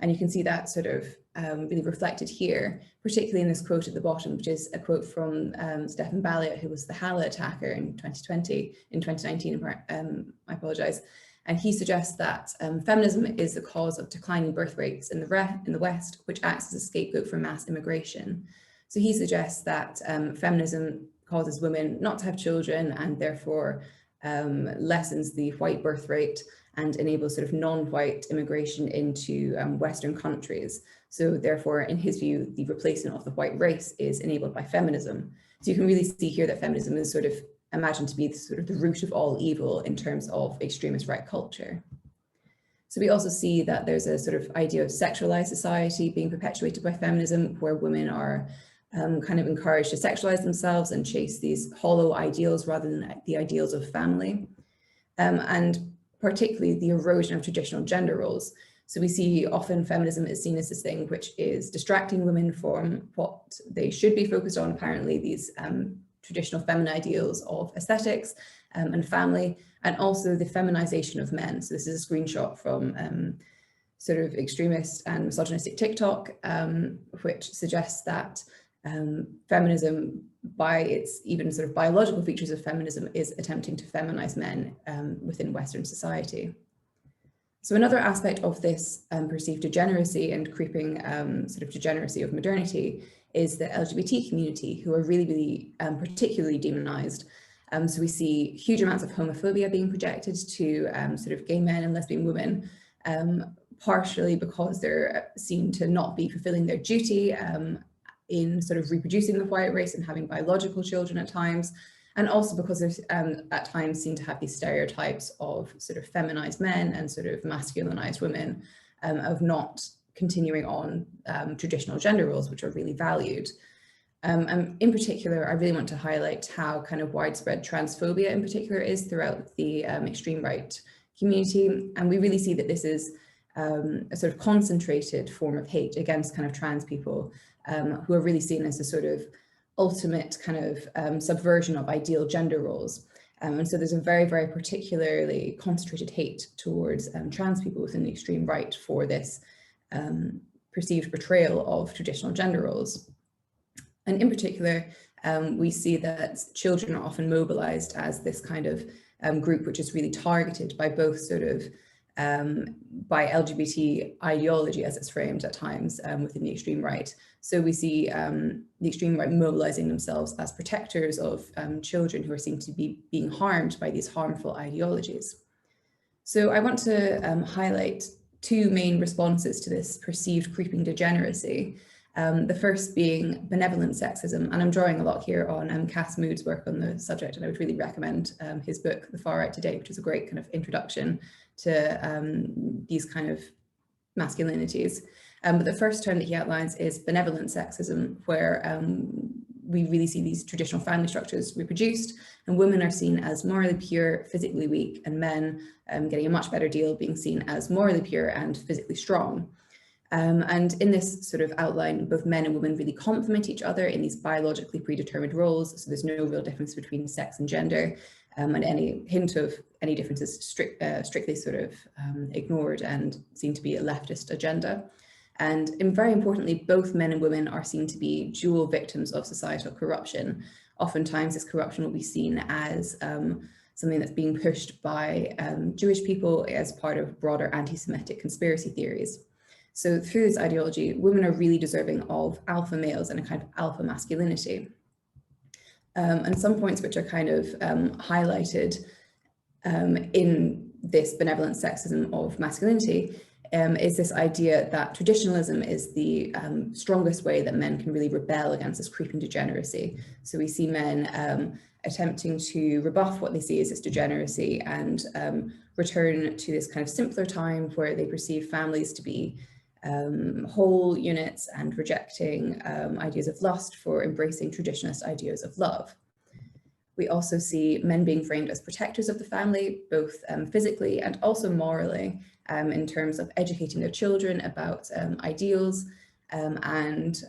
And you can see that sort of really reflected here, particularly in this quote at the bottom, which is a quote from Stefan Balliet, who was the Halle attacker in 2019, I apologize. And he suggests that feminism is the cause of declining birth rates in the West, which acts as a scapegoat for mass immigration. So he suggests that feminism causes women not to have children and therefore lessens the white birth rate and enables sort of non-white immigration into Western countries. So therefore, in his view, the replacement of the white race is enabled by feminism. So you can really see here that feminism is sort of imagined to be sort of the root of all evil in terms of extremist right culture. So we also see that there's a sort of idea of sexualized society being perpetuated by feminism, where women are kind of encouraged to sexualize themselves and chase these hollow ideals rather than the ideals of family. And particularly the erosion of traditional gender roles. So we see often feminism is seen as this thing which is distracting women from what they should be focused on, apparently these traditional feminine ideals of aesthetics and family, and also the feminization of men. So this is a screenshot from sort of extremist and misogynistic TikTok, which suggests that feminism, by its even sort of biological features of feminism, is attempting to feminize men within Western society. So another aspect of this perceived degeneracy and creeping sort of degeneracy of modernity is the LGBT community, who are really, really particularly demonized. So we see huge amounts of homophobia being projected to sort of gay men and lesbian women, partially because they're seen to not be fulfilling their duty in sort of reproducing the white race and having biological children at times, and also because they're at times seen to have these stereotypes of sort of feminized men and sort of masculinized women, of not continuing on traditional gender roles, which are really valued. And in particular, I really want to highlight how kind of widespread transphobia in particular is throughout the extreme right community. And we really see that this is a sort of concentrated form of hate against kind of trans people, who are really seen as a sort of ultimate kind of subversion of ideal gender roles. And so there's a very, very particularly concentrated hate towards trans people within the extreme right for this perceived portrayal of traditional gender roles. And in particular, we see that children are often mobilized as this kind of group which is really targeted by both sort of by LGBT ideology as it's framed at times within the extreme right. So we see the extreme right mobilizing themselves as protectors of children who are seen to be being harmed by these harmful ideologies. So I want to highlight two main responses to this perceived creeping degeneracy. The first being benevolent sexism, and I'm drawing a lot here on Cass Mood's work on the subject, and I would really recommend his book, The Far Right Today, which is a great kind of introduction to these kind of masculinities. But the first term that he outlines is benevolent sexism, where we really see these traditional family structures reproduced, and women are seen as morally pure, physically weak, and men getting a much better deal, being seen as morally pure and physically strong. And in this sort of outline, both men and women really complement each other in these biologically predetermined roles. So there's no real difference between sex and gender, and any hint of any differences strictly sort of ignored and seen to be a leftist agenda. And very importantly, both men and women are seen to be dual victims of societal corruption. Oftentimes this corruption will be seen as something that's being pushed by Jewish people as part of broader anti-Semitic conspiracy theories. So through this ideology, women are really deserving of alpha males and a kind of alpha masculinity. And some points which are kind of highlighted in this benevolent sexism of masculinity is this idea that traditionalism is the strongest way that men can really rebel against this creeping degeneracy. So we see men attempting to rebuff what they see as this degeneracy and return to this kind of simpler time where they perceive families to be whole units and rejecting ideas of lust for embracing traditionalist ideas of love. We also see men being framed as protectors of the family, both physically and also morally, in terms of educating their children about ideals and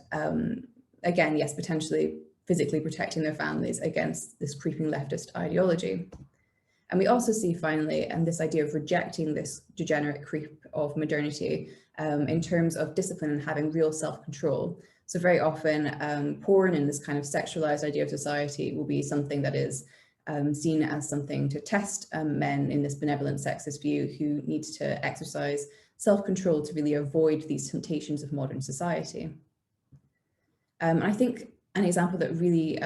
again, yes, potentially physically protecting their families against this creeping leftist ideology. And we also see finally this idea of rejecting this degenerate creep of modernity in terms of discipline and having real self-control. So very often porn and this kind of sexualized idea of society will be something that is seen as something to test men in this benevolent sexist view who need to exercise self-control to really avoid these temptations of modern society. I think an example that really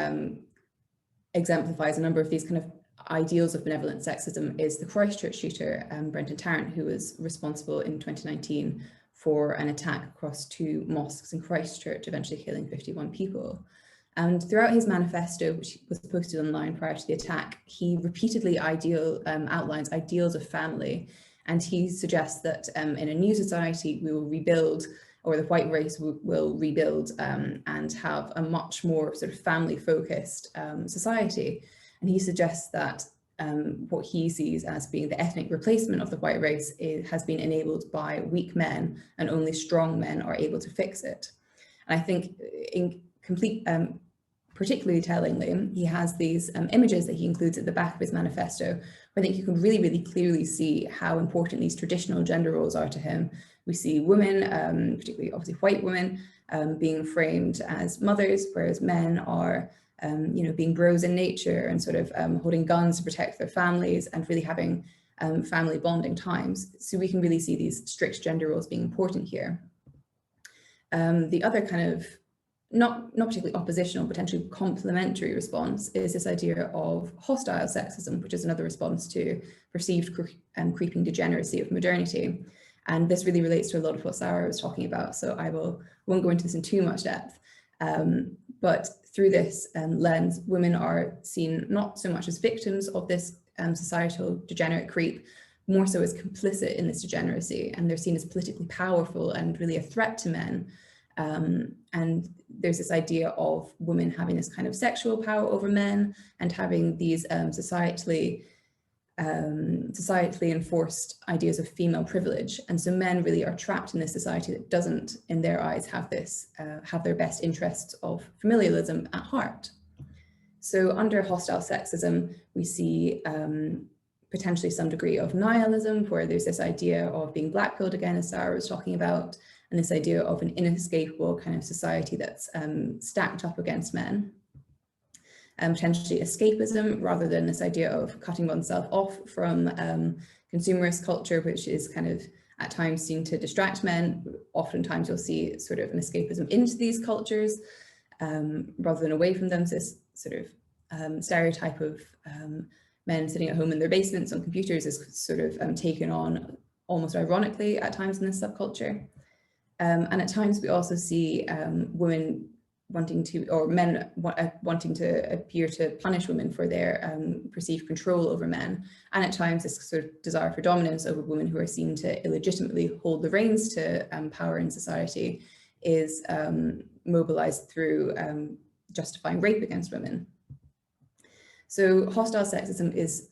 exemplifies a number of these kind of ideals of benevolent sexism is the Christchurch shooter, Brenton Tarrant, who was responsible in 2019 for an attack across 2 mosques in Christchurch, eventually killing 51 people. And throughout his manifesto, which was posted online prior to the attack, he repeatedly outlines ideals of family. And he suggests that in a new society, we will rebuild, or the white race will rebuild and have a much more sort of family-focused society. And he suggests that what he sees as being the ethnic replacement of the white race has been enabled by weak men, and only strong men are able to fix it. And I think in particularly tellingly, he has these images that he includes at the back of his manifesto, where I think you can really, really clearly see how important these traditional gender roles are to him. We see women, particularly obviously white women, being framed as mothers, whereas men are being bros in nature and sort of holding guns to protect their families and really having family bonding times. So we can really see these strict gender roles being important here. The other kind of not particularly oppositional, potentially complementary response is this idea of hostile sexism, which is another response to perceived creeping degeneracy of modernity. And this really relates to a lot of what Sarah was talking about, so I won't go into this in too much depth. But through this lens, women are seen not so much as victims of this societal degenerate creep, more so as complicit in this degeneracy, and they're seen as politically powerful and really a threat to men. And there's this idea of women having this kind of sexual power over men and having these societally enforced ideas of female privilege. And so men really are trapped in this society that doesn't, in their eyes, have their best interests of familialism at heart. So under hostile sexism, we see potentially some degree of nihilism, where there's this idea of being blackpilled again, as Sarah was talking about, and this idea of an inescapable kind of society that's stacked up against men. Potentially escapism, rather than this idea of cutting oneself off from consumerist culture, which is kind of at times seen to distract men. Oftentimes you'll see sort of an escapism into these cultures rather than away from them. So this sort of stereotype of men sitting at home in their basements on computers is sort of taken on almost ironically at times in this subculture. And at times we also see women wanting to, or men wanting to appear to punish women for their perceived control over men. And at times this sort of desire for dominance over women who are seen to illegitimately hold the reins to power in society is mobilized through justifying rape against women. So hostile sexism is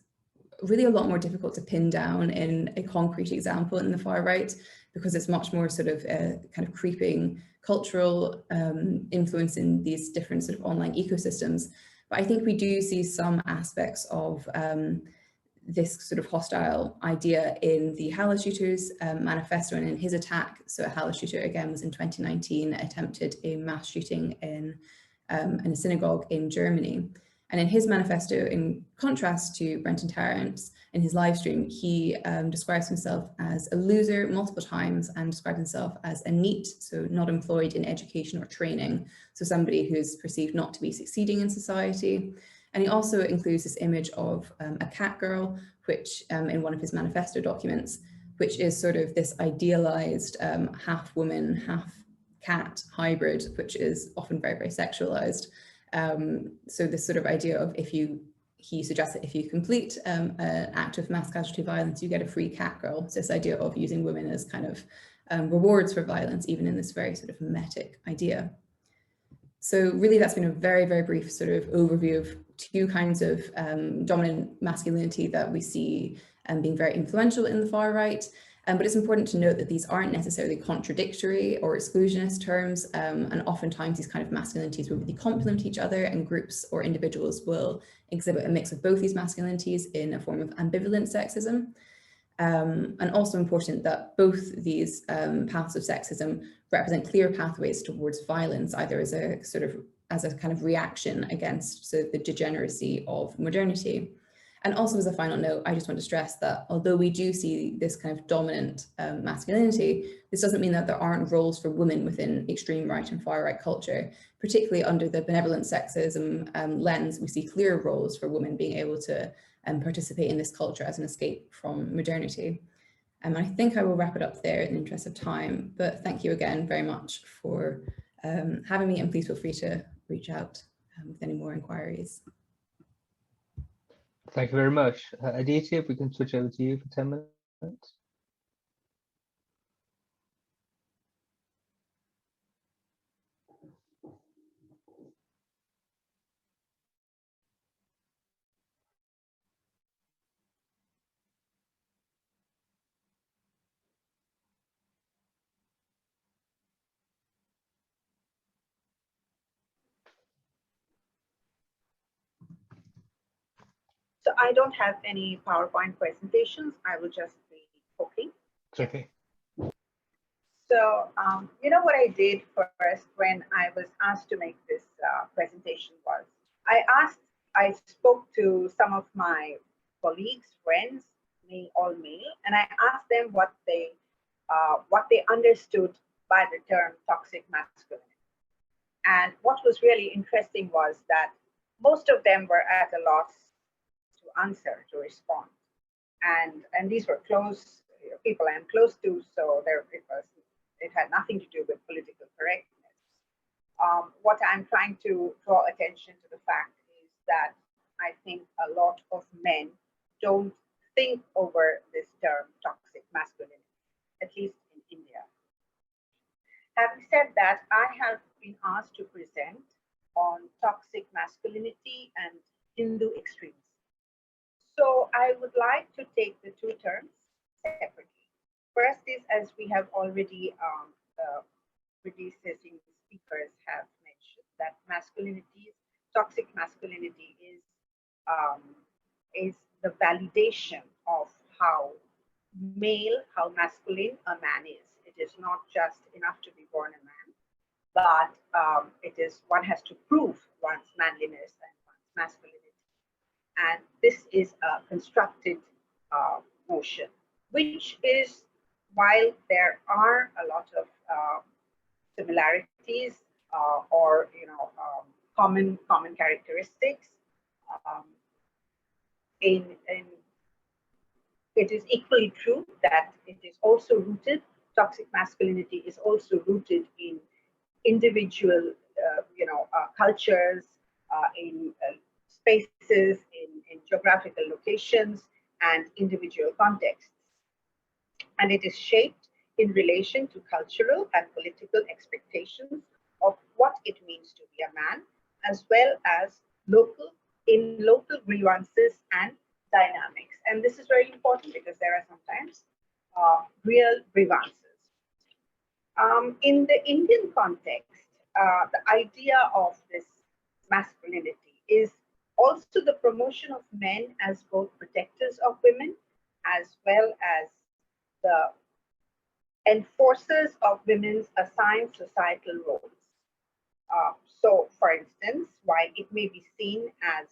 really a lot more difficult to pin down in a concrete example in the far right, because it's much more sort of a kind of creeping cultural influence in these different sort of online ecosystems. But I think we do see some aspects of this sort of hostile idea in the Halle shooters manifesto and in his attack. So a Halle shooter, again, was in 2019, attempted a mass shooting in a synagogue in Germany. And in his manifesto, in contrast to Brenton Tarrant's, in his live stream, he describes himself as a loser multiple times and describes himself as a NEET, so not employed in education or training, so somebody who's perceived not to be succeeding in society. And he also includes this image of a cat girl, which in one of his manifesto documents, which is sort of this idealized half woman, half cat hybrid, which is often very, very sexualized. So this sort of idea of he suggests that if you complete an act of mass casualty violence, you get a free cat girl. So this idea of using women as kind of rewards for violence, even in this very sort of memetic idea. So really that's been a very, very brief sort of overview of two kinds of dominant masculinity that we see being very influential in the far right. But it's important to note that these aren't necessarily contradictory or exclusionist terms, and oftentimes these kind of masculinities will really complement each other, and groups or individuals will exhibit a mix of both these masculinities in a form of ambivalent sexism. And also important that both these paths of sexism represent clear pathways towards violence, either as a kind of reaction against the degeneracy of modernity. And also as a final note, I just want to stress that although we do see this kind of dominant masculinity, this doesn't mean that there aren't roles for women within extreme right and far right culture, particularly under the benevolent sexism lens. We see clear roles for women being able to participate in this culture as an escape from modernity. And I think I will wrap it up there in the interest of time, but thank you again very much for having me, and please feel free to reach out with any more inquiries. Thank you very much. Aditi, if we can switch over to you for 10 minutes. So I don't have any PowerPoint presentations. I will just be talking. It's okay. So, you know what I did first when I was asked to make this presentation was, I spoke to some of my colleagues, friends, all male, and I asked them what they understood by the term toxic masculinity. And what was really interesting was that most of them were at a loss to answer, to respond. And these were close people I'm close to, so it had nothing to do with political correctness. What I'm trying to draw attention to the fact is that I think a lot of men don't think over this term toxic masculinity, at least in India. Having said that, I have been asked to present on toxic masculinity and Hindu extremism. So I would like to take the two terms separately. First is, as we have already, the predecessing speakers have mentioned, that toxic masculinity is the validation of how masculine a man is. It is not just enough to be born a man, but one has to prove one's manliness and one's masculinity. And this is a constructed notion, which is, while there are a lot of similarities or common characteristics, it is equally true that it is also rooted. Toxic masculinity is also rooted in individual, cultures, in spaces, in geographical locations, and individual contexts. And it is shaped in relation to cultural and political expectations of what it means to be a man, as well as local grievances and dynamics. And this is very important because there are sometimes real grievances. In the Indian context, the idea of this masculinity is also the promotion of men as both protectors of women as well as the enforcers of women's assigned societal roles. So, for instance, while it may be seen as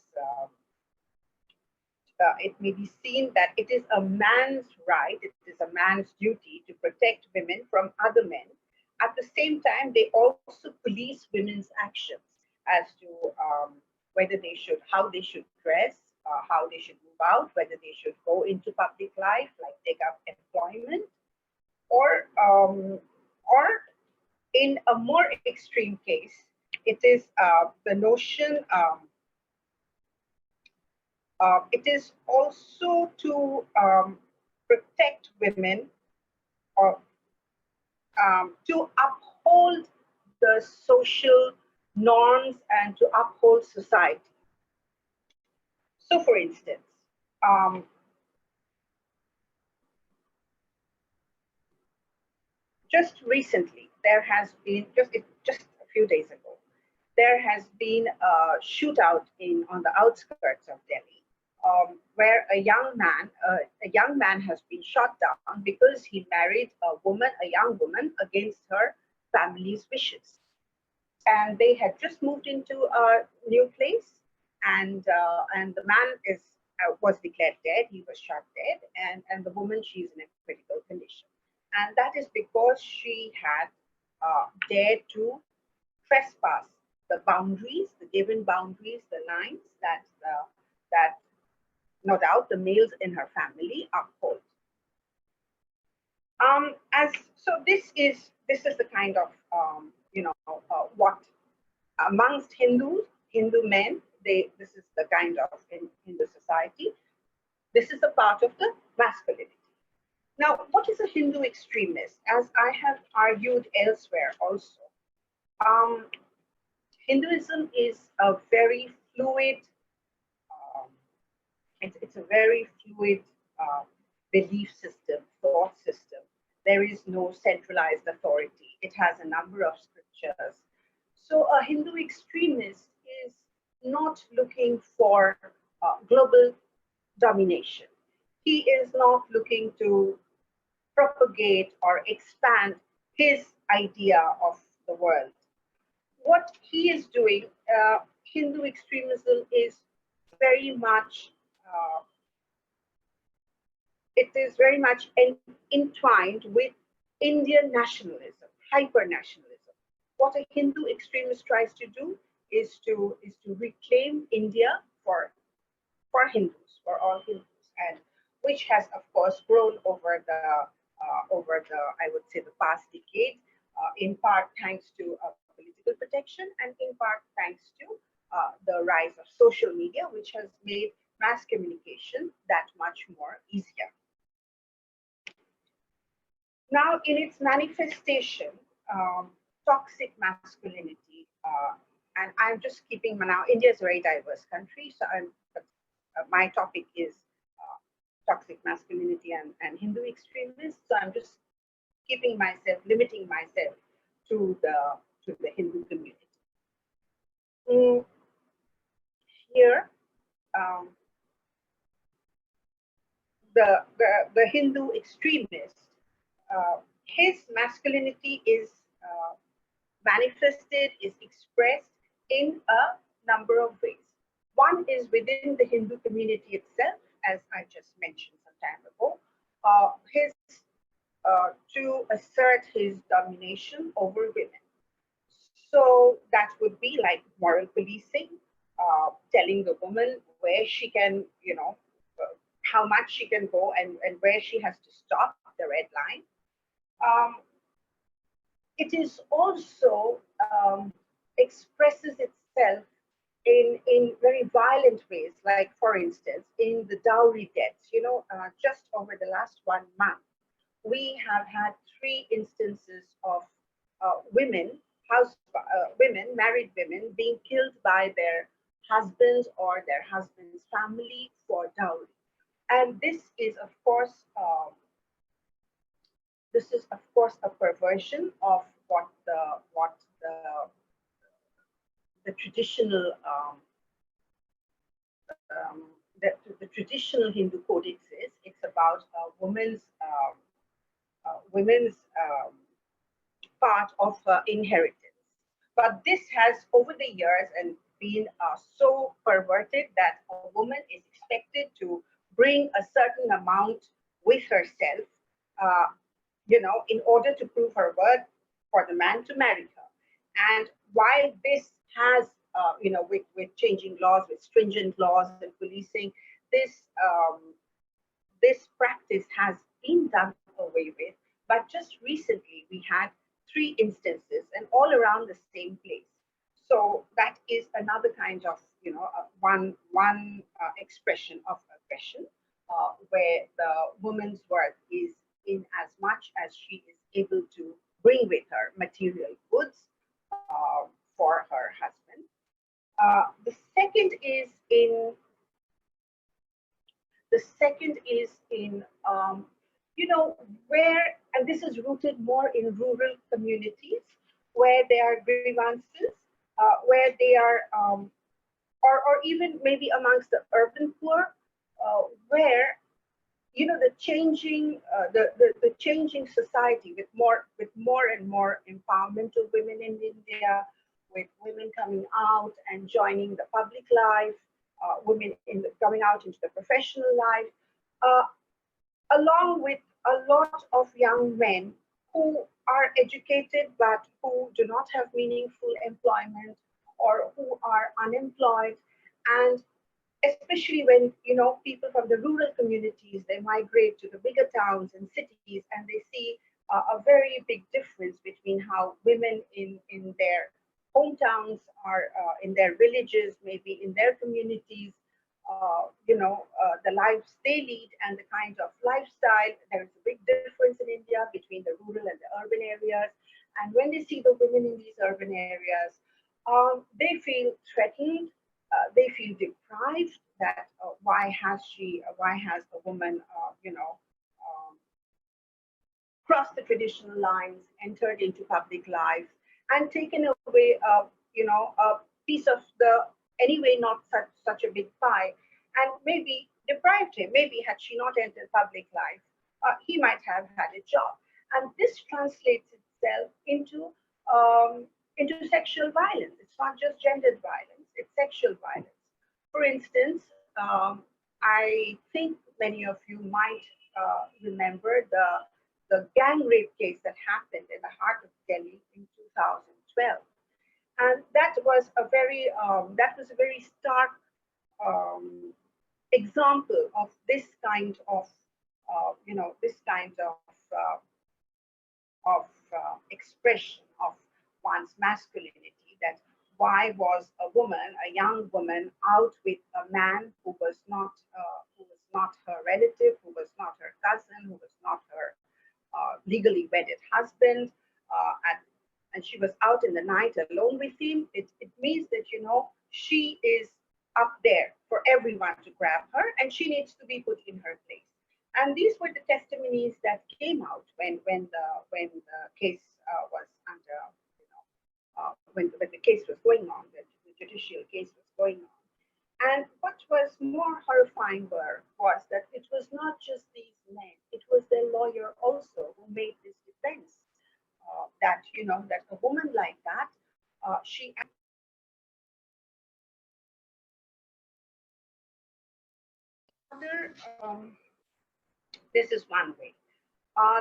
that it is a man's right, it is a man's duty to protect women from other men. At the same time, they also police women's actions as to how they should dress, how they should move out, whether they should go into public life, like take up employment, or in a more extreme case, it is the notion. It is also to protect women, or to uphold the social norms and to uphold society. So, for instance, just recently, there has been, just a few days ago, there has been a shootout on the outskirts of Delhi, where a young man has been shot down because he married a young woman, against her family's wishes. And they had just moved into a new place, and the man was declared dead. He was shot dead, and the woman, she's in a critical condition, and that is because she had dared to trespass the boundaries, the given boundaries, the lines that no doubt the males in her family uphold. This is the kind of what amongst Hindu men, this is the kind of in the society. This is a part of the masculinity. Now, what is a Hindu extremist? As I have argued elsewhere also, Hinduism is a very fluid, it's a very fluid belief system, thought system. There is no centralized authority. It has a number of scriptures. So a Hindu extremist is not looking for global domination. He is not looking to propagate or expand his idea of the world. What he is doing, Hindu extremism is very much, entwined with Indian nationalism, hyper-nationalism. What a Hindu extremist tries to do is to reclaim India for Hindus, for all Hindus, and which has, of course, grown over the I would say the past decade, in part thanks to political protection, and in part thanks to the rise of social media, which has made mass communication that much more easier. Now, in its manifestation, toxic masculinity, and I'm just keeping now, India is a very diverse country, so my topic is toxic masculinity and Hindu extremists, so I'm just limiting myself to the Hindu community. Here, the Hindu extremist, his masculinity is manifested, is expressed in a number of ways. One is within the Hindu community itself, as I just mentioned some time ago, to assert his domination over women. So that would be like moral policing, telling the woman where she can, how much she can go and where she has to stop, the red line. It is also expresses itself in very violent ways, like, for instance, in the dowry deaths. Just over the last 1 month, we have had 3 instances of married women being killed by their husbands or their husband's family for dowry. And this is, of course, a perversion of what the traditional the traditional Hindu codexes, it's about women's part of inheritance. But this has, over the years, and been so perverted that a woman is expected to bring a certain amount with herself, in order to prove her worth for the man to marry her. And while this has, with changing laws, with stringent laws and policing, this practice has been done away with. But just recently, we had 3 instances, and all around the same place. So that is another kind of, one expression of aggression, where the woman's worth is in as much as she is able to bring with her material goods for her husband. The second is in where, and this is rooted more in rural communities, where there are grievances, where they are, or even maybe amongst the urban poor, where the changing the changing society, with more and more empowerment of women in India, with women coming out and joining the public life, women coming out into the professional life, along with a lot of young men who are educated but who do not have meaningful employment, or who are unemployed. And especially when people from the rural communities, they migrate to the bigger towns and cities, and they see a very big difference between how women in their hometowns, or in their villages, maybe in their communities, the lives they lead and the kind of lifestyle. There is a big difference in India between the rural and the urban areas. And when they see the women in these urban areas, they feel threatened. They feel deprived. That why has the woman, crossed the traditional lines, entered into public life, and taken away, a piece of the anyway not such a big pie, and maybe deprived him. Maybe had she not entered public life, he might have had a job. And this translates itself into sexual violence. It's not just gendered violence, it's sexual violence. For instance, I think many of you might remember the gang rape case that happened in the heart of Delhi in 2012. And that was a very stark example of this kind of expression of one's masculinity. That why was a young woman, out with a man who was not her relative, who was not her cousin, who was not her legally wedded husband, and she was out in the night alone with him. It means that she is up there for everyone to grab her, and she needs to be put in her place. And these were the testimonies that came out when the case was under, when the case was going on, the judicial case was going on. And what was more horrifying was that it was not just these men; it was their lawyer also who made this defense. That a woman like that, she. This is one way.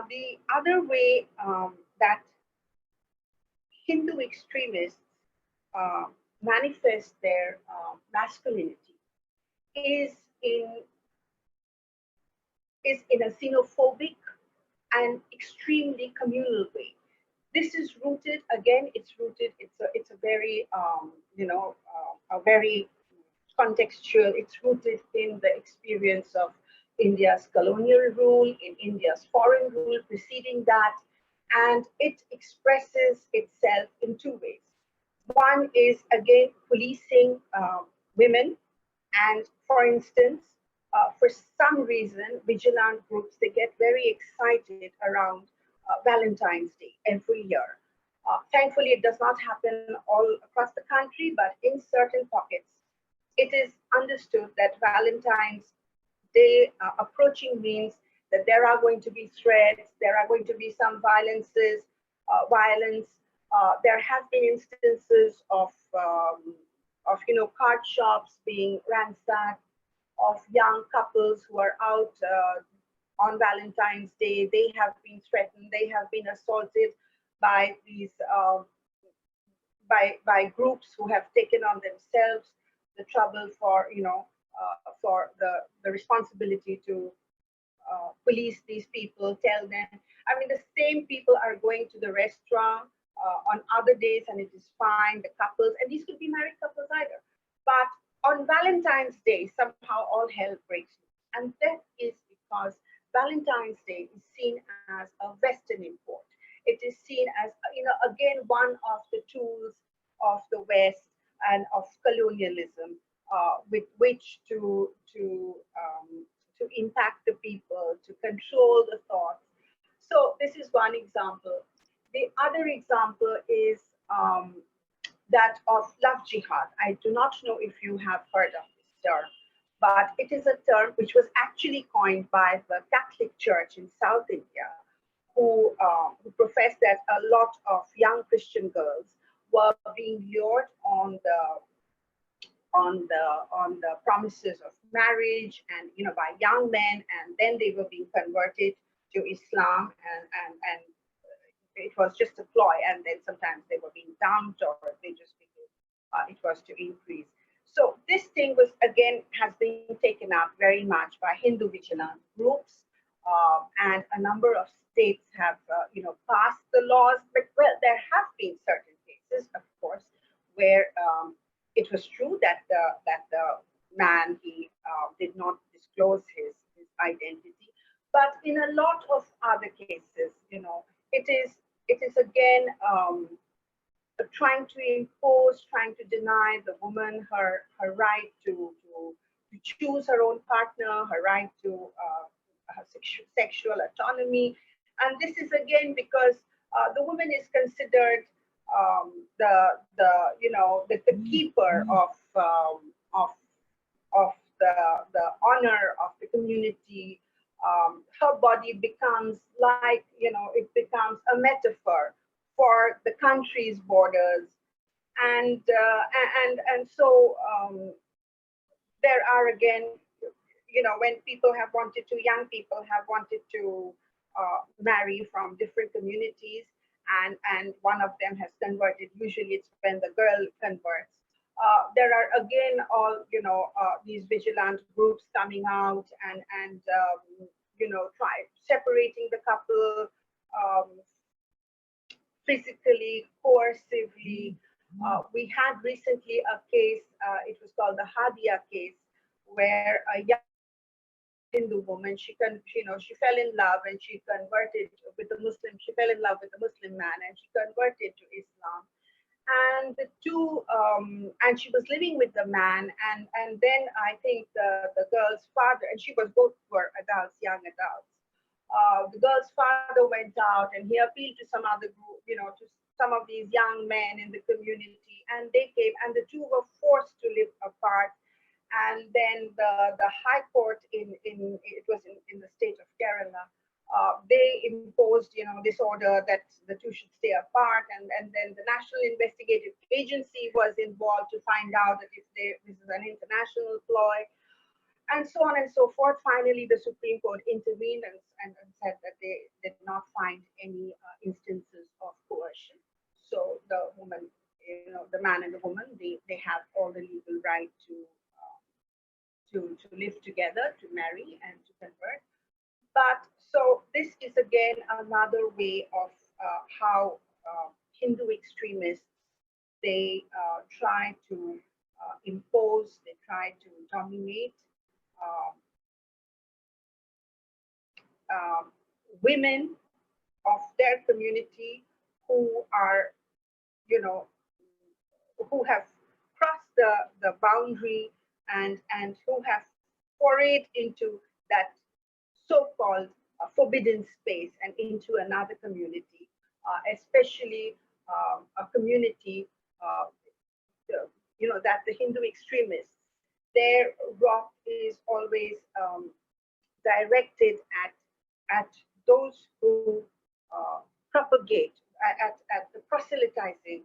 The other way that Hindu extremists manifest their masculinity is in a xenophobic and extremely communal way. This is rooted, again, it's a very, a very contextual, it's rooted in the experience of India's colonial rule, in India's foreign rule preceding that, and it expresses itself in 2 ways. One is, again, policing women, and for instance, for some reason, vigilant groups, they get very excited around Valentine's Day every year. Thankfully, it does not happen all across the country, but in certain pockets, it is understood that Valentine's Day approaching means that there are going to be threats, there are going to be some violence. There have been instances of card shops being ransacked, of young couples who are out on Valentine's Day. They have been threatened, they have been assaulted by these by groups who have taken on themselves the trouble for for the responsibility to police these people, tell them. I mean, the same people are going to the restaurant on other days, and it is fine, the couples, and these could be married couples either. But on Valentine's Day, somehow all hell breaks loose. And that is because Valentine's Day is seen as a Western import. It is seen as, again, one of the tools of the West and of colonialism with which to impact the people, to control the thoughts. So this is one example. The other example is that of love jihad. I do not know if you have heard of this term, but it is a term which was actually coined by the Catholic Church in South India, who professed that a lot of young Christian girls were being lured on the promises of marriage and by young men, and then they were being converted to Islam, and it was just a ploy, and then sometimes they were being dumped, or they just became it was to increase. So this thing was, again, has been taken up very much by Hindu vigilante groups, and a number of states have passed the laws. But well, there have been certain cases, of course, where it was true that the man, he did not disclose his identity, but in a lot of other cases, it is again trying to impose, trying to deny the woman her right to choose her own partner, her right to her sexual autonomy. And this is again because the woman is considered the keeper of the honor of the community. Her body becomes like, it becomes a metaphor for the country's borders, and so there are again, when young people have wanted to marry from different communities, and one of them has converted. Usually, it's when the girl converts. There are again all these vigilant groups coming out and try separating the couple physically, coercively. We had recently a case, it was called the Hadia case, where a young Hindu woman, she fell in love and she converted with a Muslim. She fell in love with a Muslim man and she converted to Islam. And the two, and she was living with the man, and then I think the girl's father, and both were adults, young adults. The girl's father went out and he appealed to some other group, to some of these young men in the community, and they came, and the two were forced to live apart. And then the High Court it was in the state of Kerala, they imposed this order that the two should stay apart, and then the National Investigative Agency was involved to find out that if this is an international ploy, and so on and so forth. Finally, the Supreme Court intervened and said that they did not find any instances of coercion. So the woman, the man and the woman, they have all the legal right to live together, to marry, and to convert. But so this is again another way of how Hindu extremists, they try to impose, they try to dominate women of their community who are, who have crossed the boundary and who have forayed into that so-called forbidden space and into another community, especially a community, that the Hindu extremists, their wrath is always directed at those who propagate, at the proselytizing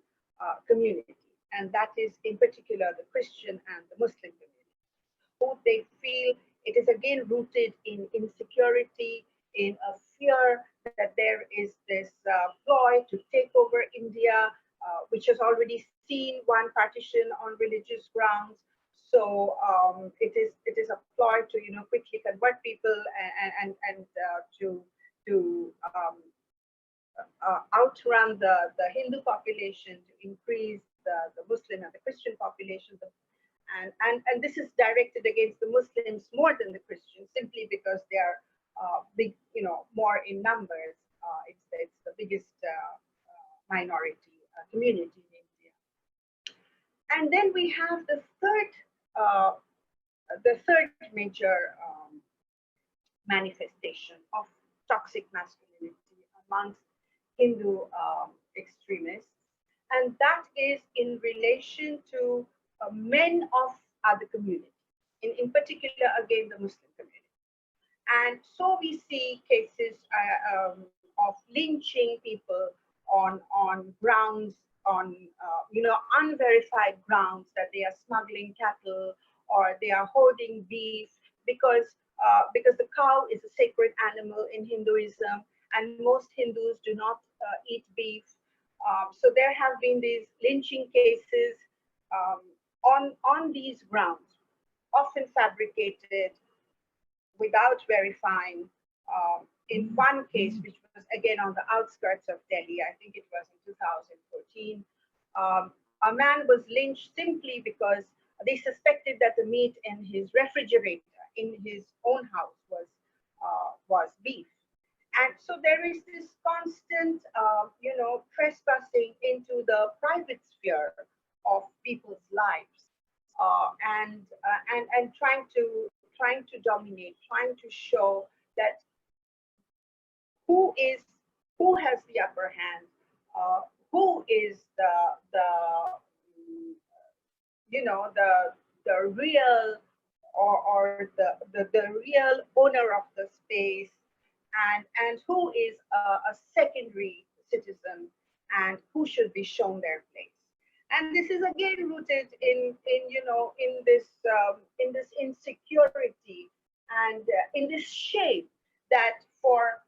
community, and that is in particular the Christian and the Muslim community, who they feel it is again rooted in insecurity, in a fear that there is this ploy to take over India, which has already seen one partition on religious grounds. So it is a ploy to quickly convert people and to outrun the Hindu population, to increase the Muslim and the Christian population. And this is directed against the Muslims more than the Christians, simply because they are big, more in numbers. It's the biggest minority community in India. And then we have the third major manifestation of toxic masculinity amongst Hindu extremists, and that is in relation to men of other communities, in particular, again, the Muslim community. And so we see cases of lynching people on grounds, on unverified grounds, that they are smuggling cattle or they are hoarding beef, because the cow is a sacred animal in Hinduism, and most Hindus do not eat beef. So there have been these lynching cases on these grounds, often fabricated, without verifying. In one case, which was again on the outskirts of Delhi, I think it was in 2014, a man was lynched simply because they suspected that the meat in his refrigerator in his own house was beef. And so there is this constant, trespassing into the private sphere of people's lives, and trying to dominate, trying to show that who has the upper hand, who is the real or the real owner of the space, and who is a secondary citizen, and who should be shown their place. And this is again rooted in this insecurity and in this shame that for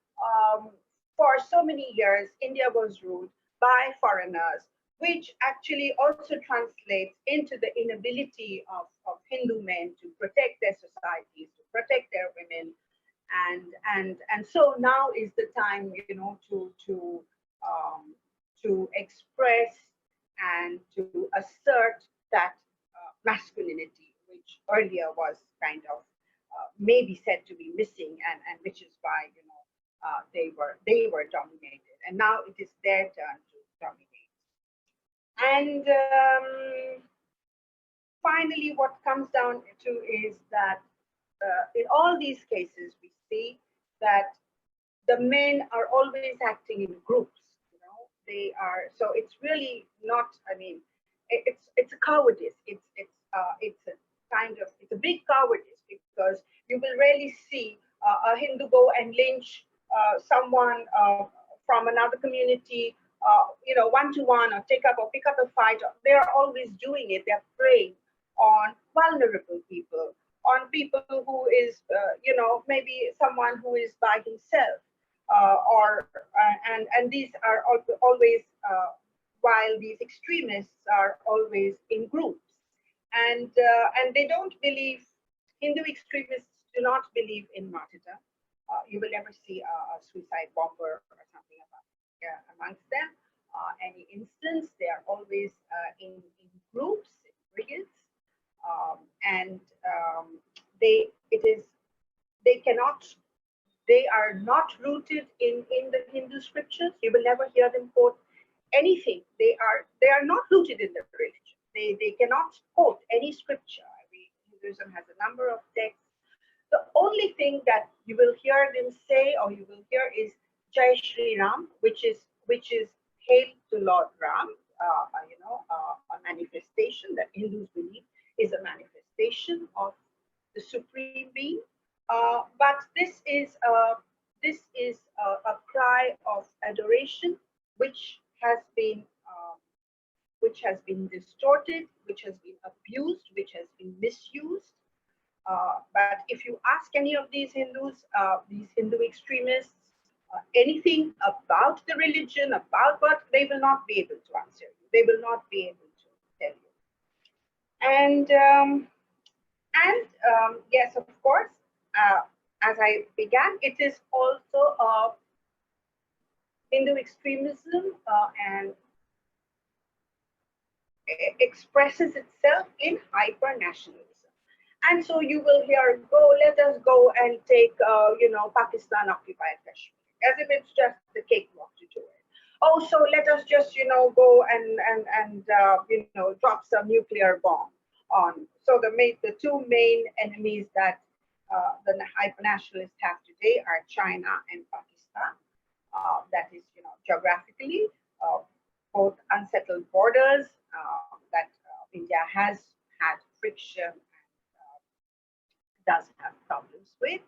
so many years India was ruled by foreigners, which actually also translates into the inability of Hindu men to protect their societies, to protect their women, and so now is the time, to express and to assert that masculinity, which earlier was kind of maybe said to be missing, and which is why they were dominated, and now it is their turn to dominate. And finally, what comes down to is that in all these cases, we see that the men are always acting in groups. They are, so it's really not, I mean, it's a cowardice. It's a big cowardice, because you will rarely see a Hindu go and lynch someone from another community, one-to-one, or pick up a fight. They're always doing it. They're preying on vulnerable people, on people who is, maybe someone who is by himself, and these are always, while these extremists are always in groups, and they don't believe, Hindu extremists do not believe in martyrdom. You will never see a suicide bomber or something amongst them. Any instance, they are always in groups, in brigades, and they are not rooted in the Hindu scriptures. You will never hear them quote anything. They are not rooted in the religion. They cannot quote any scripture. I mean, Hinduism has a number of texts. The only thing that you will hear them say, or you will hear, is Jai Shri Ram, which is hail to Lord Ram. A manifestation that Hindus believe is a manifestation manifestation of the supreme being, but this is a cry of adoration which has been distorted, which has been abused, which has been misused. But if you ask any of these Hindus, these Hindu extremists, anything about the religion, about what, they will not be able to answer you. They will not be able to tell you. And yes, of course, as I began, it is also Hindu extremism and expresses itself in hyper-nationalism. And so you will hear, let us go and take, Pakistan occupied Kashmir, as if it's just the cakewalk to do it. Oh, so let us just, go and drop some nuclear bomb on. So the two main enemies that the hyper-nationalists have today are China and Pakistan. That is, geographically, both unsettled borders that India has had friction and does have problems with.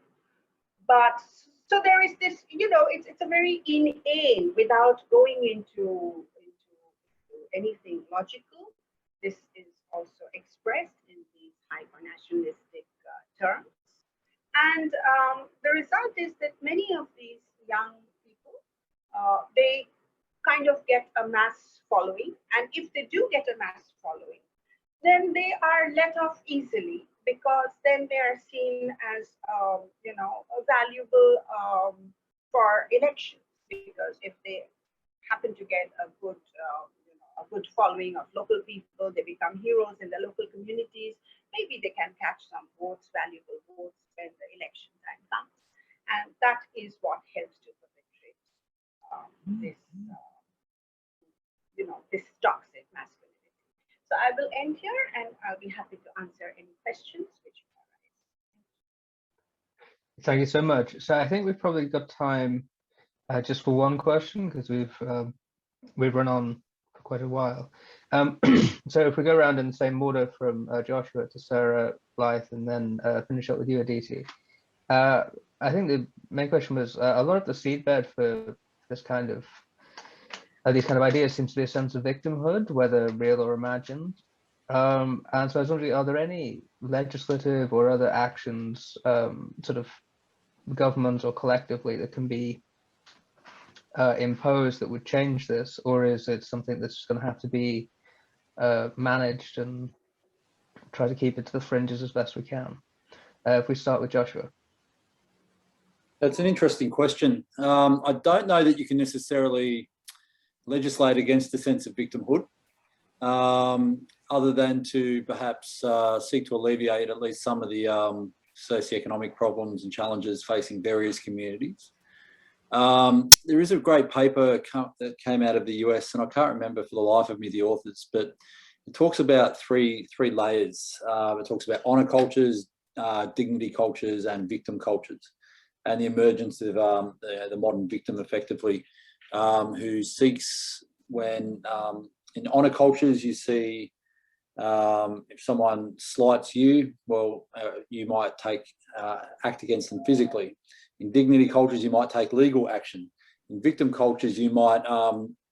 But so there is this, it's a very inane, without going into anything logical. This is also expressed in these hyper-nationalistic terms. And the result is that many of these young people, they kind of get a mass following. And if they do get a mass following, then they are let off easily, because then they are seen as, valuable for elections. Because if they happen to get a good following of local people, they become heroes in the local communities. Maybe they can catch some votes, valuable votes, when the election time comes. And that is what helps to perpetrate this toxic masculinity. So I will end here, and I'll be happy to answer any questions which you arise. Thank you so much. So I think we've probably got time just for one question, because we've run on for quite a while. So if we go around in the same order from Joshua to Sarah, Blythe, and then finish up with you, Aditi. I think the main question was a lot of the seedbed for this kind of these kind of ideas seems to be a sense of victimhood, whether real or imagined. And so I was wondering, are there any legislative or other actions, sort of government or collectively, that can be imposed that would change this, or is it something that's going to have to be managed and try to keep it to the fringes as best we can? If we start with Joshua. That's an interesting question. I don't know that you can necessarily legislate against the sense of victimhood, other than to perhaps seek to alleviate at least some of the socioeconomic problems and challenges facing various communities. There is a great paper that came out of the US, and I can't remember for the life of me the authors, but it talks about three layers. It talks about honour cultures, dignity cultures, and victim cultures, and the emergence of the modern victim, effectively, who seeks, when in honour cultures you see if someone slights you, well, you might act against them physically. In dignity cultures, you might take legal action. In victim cultures, you might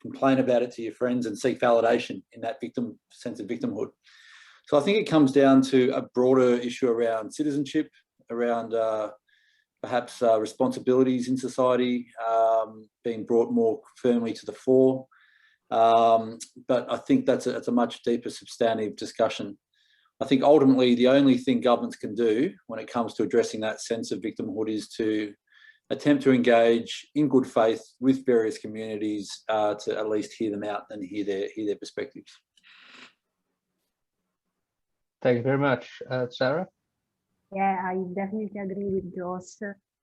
complain about it to your friends and seek validation in that sense of victimhood. So I think it comes down to a broader issue around citizenship, around perhaps responsibilities in society being brought more firmly to the fore. But I think that's a much deeper substantive discussion. I think ultimately the only thing governments can do when it comes to addressing that sense of victimhood is to attempt to engage in good faith with various communities to at least hear them out and hear their perspectives. Thank you very much. Sarah? Yeah, I definitely agree with Josh.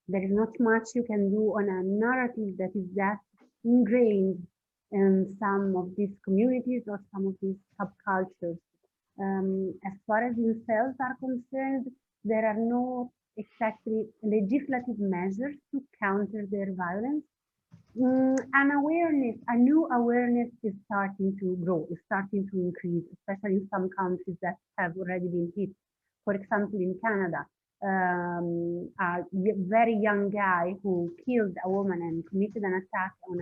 There is not much you can do on a narrative that is that ingrained in some of these communities or some of these subcultures. As far as incels are concerned, there are no exactly legislative measures to counter their violence. A new awareness is starting to grow, is starting to increase, especially in some countries that have already been hit. For example, in Canada, a very young guy who killed a woman and committed an attack on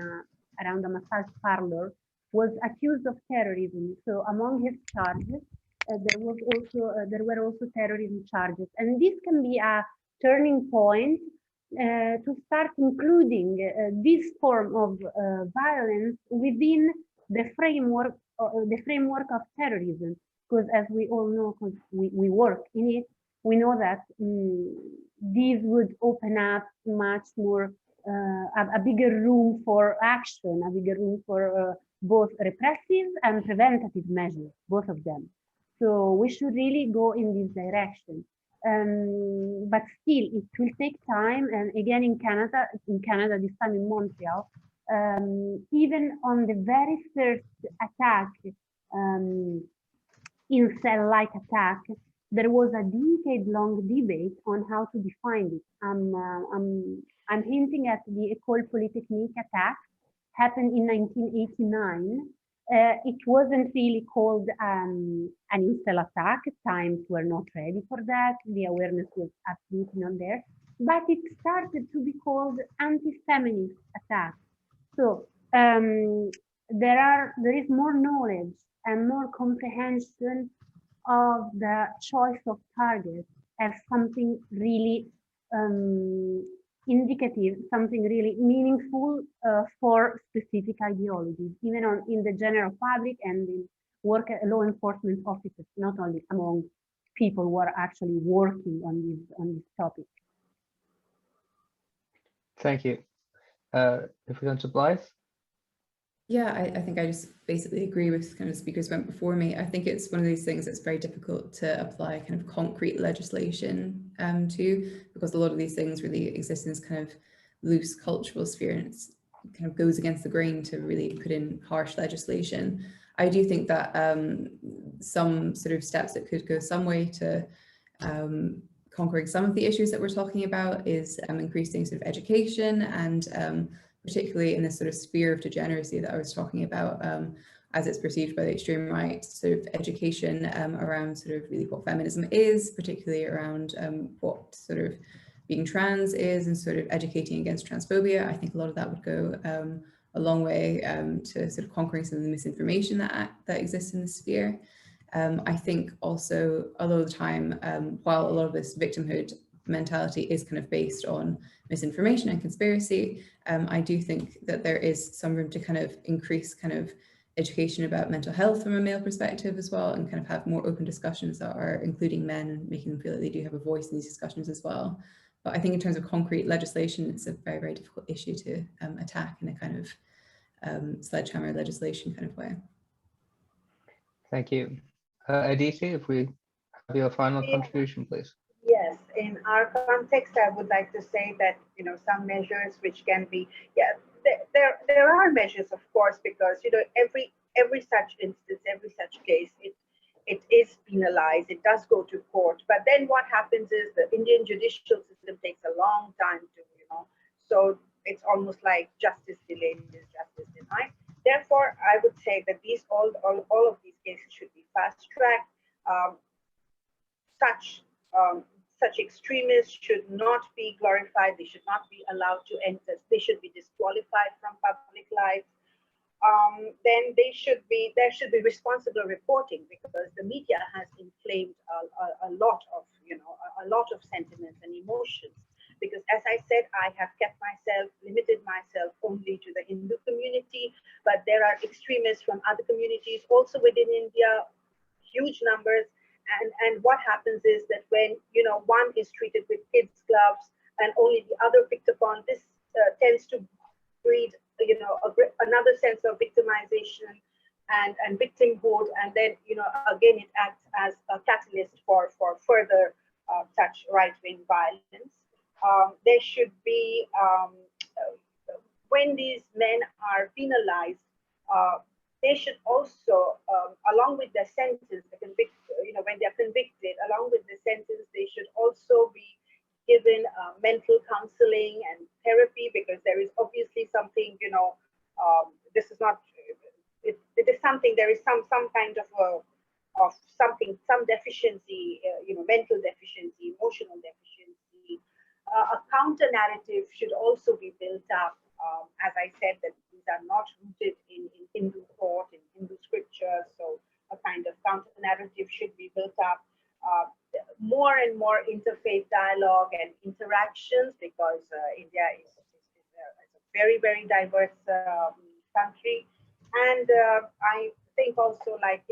around a massage parlor was accused of terrorism. So among his charges, there were also terrorism charges, and this can be a turning point to start including this form of violence within the framework of terrorism. Because as we all know, because we work in it, we know that these would open up much more, a bigger room for action, a bigger room for both repressive and preventative measures, both of them. So we should really go in this direction. But still, it will take time. And again, in Canada, this time in Montreal, even on the very first attack, incel-like attack, there was a decade-long debate on how to define it. I'm hinting at the École Polytechnique attack, happened in 1989. It wasn't really called an incel attack. Times were not ready for that. The awareness was absolutely not there. But it started to be called anti-feminist attack. So there is more knowledge and more comprehension of the choice of targets as something really indicative, something really meaningful for specific ideologies, even in the general public and in law enforcement officers, not only among people who are actually working on this topic. Thank you. If we go to Blythe. Yeah, I think I just basically agree with kind of speakers went before me. I think it's one of these things that's very difficult to apply kind of concrete legislation to, because a lot of these things really exist in this kind of loose cultural sphere, and it's kind of goes against the grain to really put in harsh legislation. I do think that some sort of steps that could go some way to conquering some of the issues that we're talking about is increasing sort of education and particularly in this sort of sphere of degeneracy that I was talking about, as it's perceived by the extreme right, sort of education around sort of really what feminism is, particularly around what sort of being trans is, and sort of educating against transphobia. I think a lot of that would go a long way to sort of conquering some of the misinformation that exists in the sphere. I think also a lot of the time, while a lot of this victimhood mentality is kind of based on misinformation and conspiracy, I do think that there is some room to kind of increase kind of education about mental health from a male perspective as well, and kind of have more open discussions that are including men and making them feel that they do have a voice in these discussions as well. But I think in terms of concrete legislation, it's a very, very difficult issue to attack in a kind of sledgehammer legislation kind of way. Thank you. Aditi, if we have your final contribution, please. Yes, in our context, I would like to say that, you know, some measures which can be, there are measures, of course, because, you know, every such instance, every such case, it is penalized, it does go to court. But then what happens is the Indian judicial system takes a long time to, you know, so it's almost like justice delayed is justice denied. Therefore, I would say that all of these cases should be fast-tracked. Such extremists should not be glorified. They should not be allowed to enter. They should be disqualified from public life. Then there should be responsible reporting, because the media has inflamed a lot of sentiments and emotions. Because as I said, I have limited myself only to the Hindu community, but there are extremists from other communities also within India, huge numbers. And what happens is that when, you know, one is treated with kids' gloves and only the other picked upon, this tends to breed, you know, another sense of victimization and victimhood. And then, you know, again, it acts as a catalyst for further such right-wing violence. There should be, when these men are penalized, they should also, along with their sentence, when they're convicted, along with the sentence, they should also be given mental counseling and therapy, because there is obviously something, you know, this is not, it is something, there is some kind of of something, some deficiency, mental deficiency, emotional deficiency, a counter narrative should also be built up. As I said, that these are not rooted in Hindu thought, in Hindu scripture, so a kind of counter narrative should be built up. More and more interfaith dialogue and interactions, because India is a very, very diverse country. And I think also, like,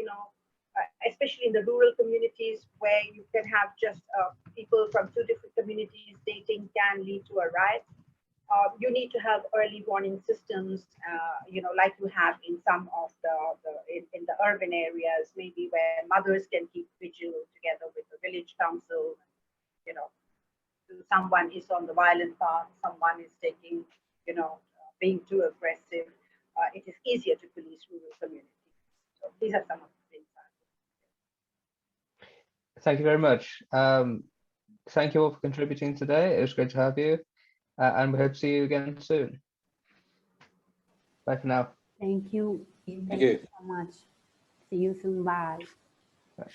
especially in the rural communities where you can have just people from two different communities dating can lead to a riot. You need to have early warning systems, like you have in some of in the urban areas, maybe where mothers can keep vigil together with the village council. Someone is on the violent path, someone is taking, being too aggressive. It is easier to police rural communities. So these are some of the things. Thank you very much. Thank you all for contributing today. It was great to have you. And we hope to see you again soon. Bye for now. Thank you. Thank you So much. See you soon. Bye. Bye.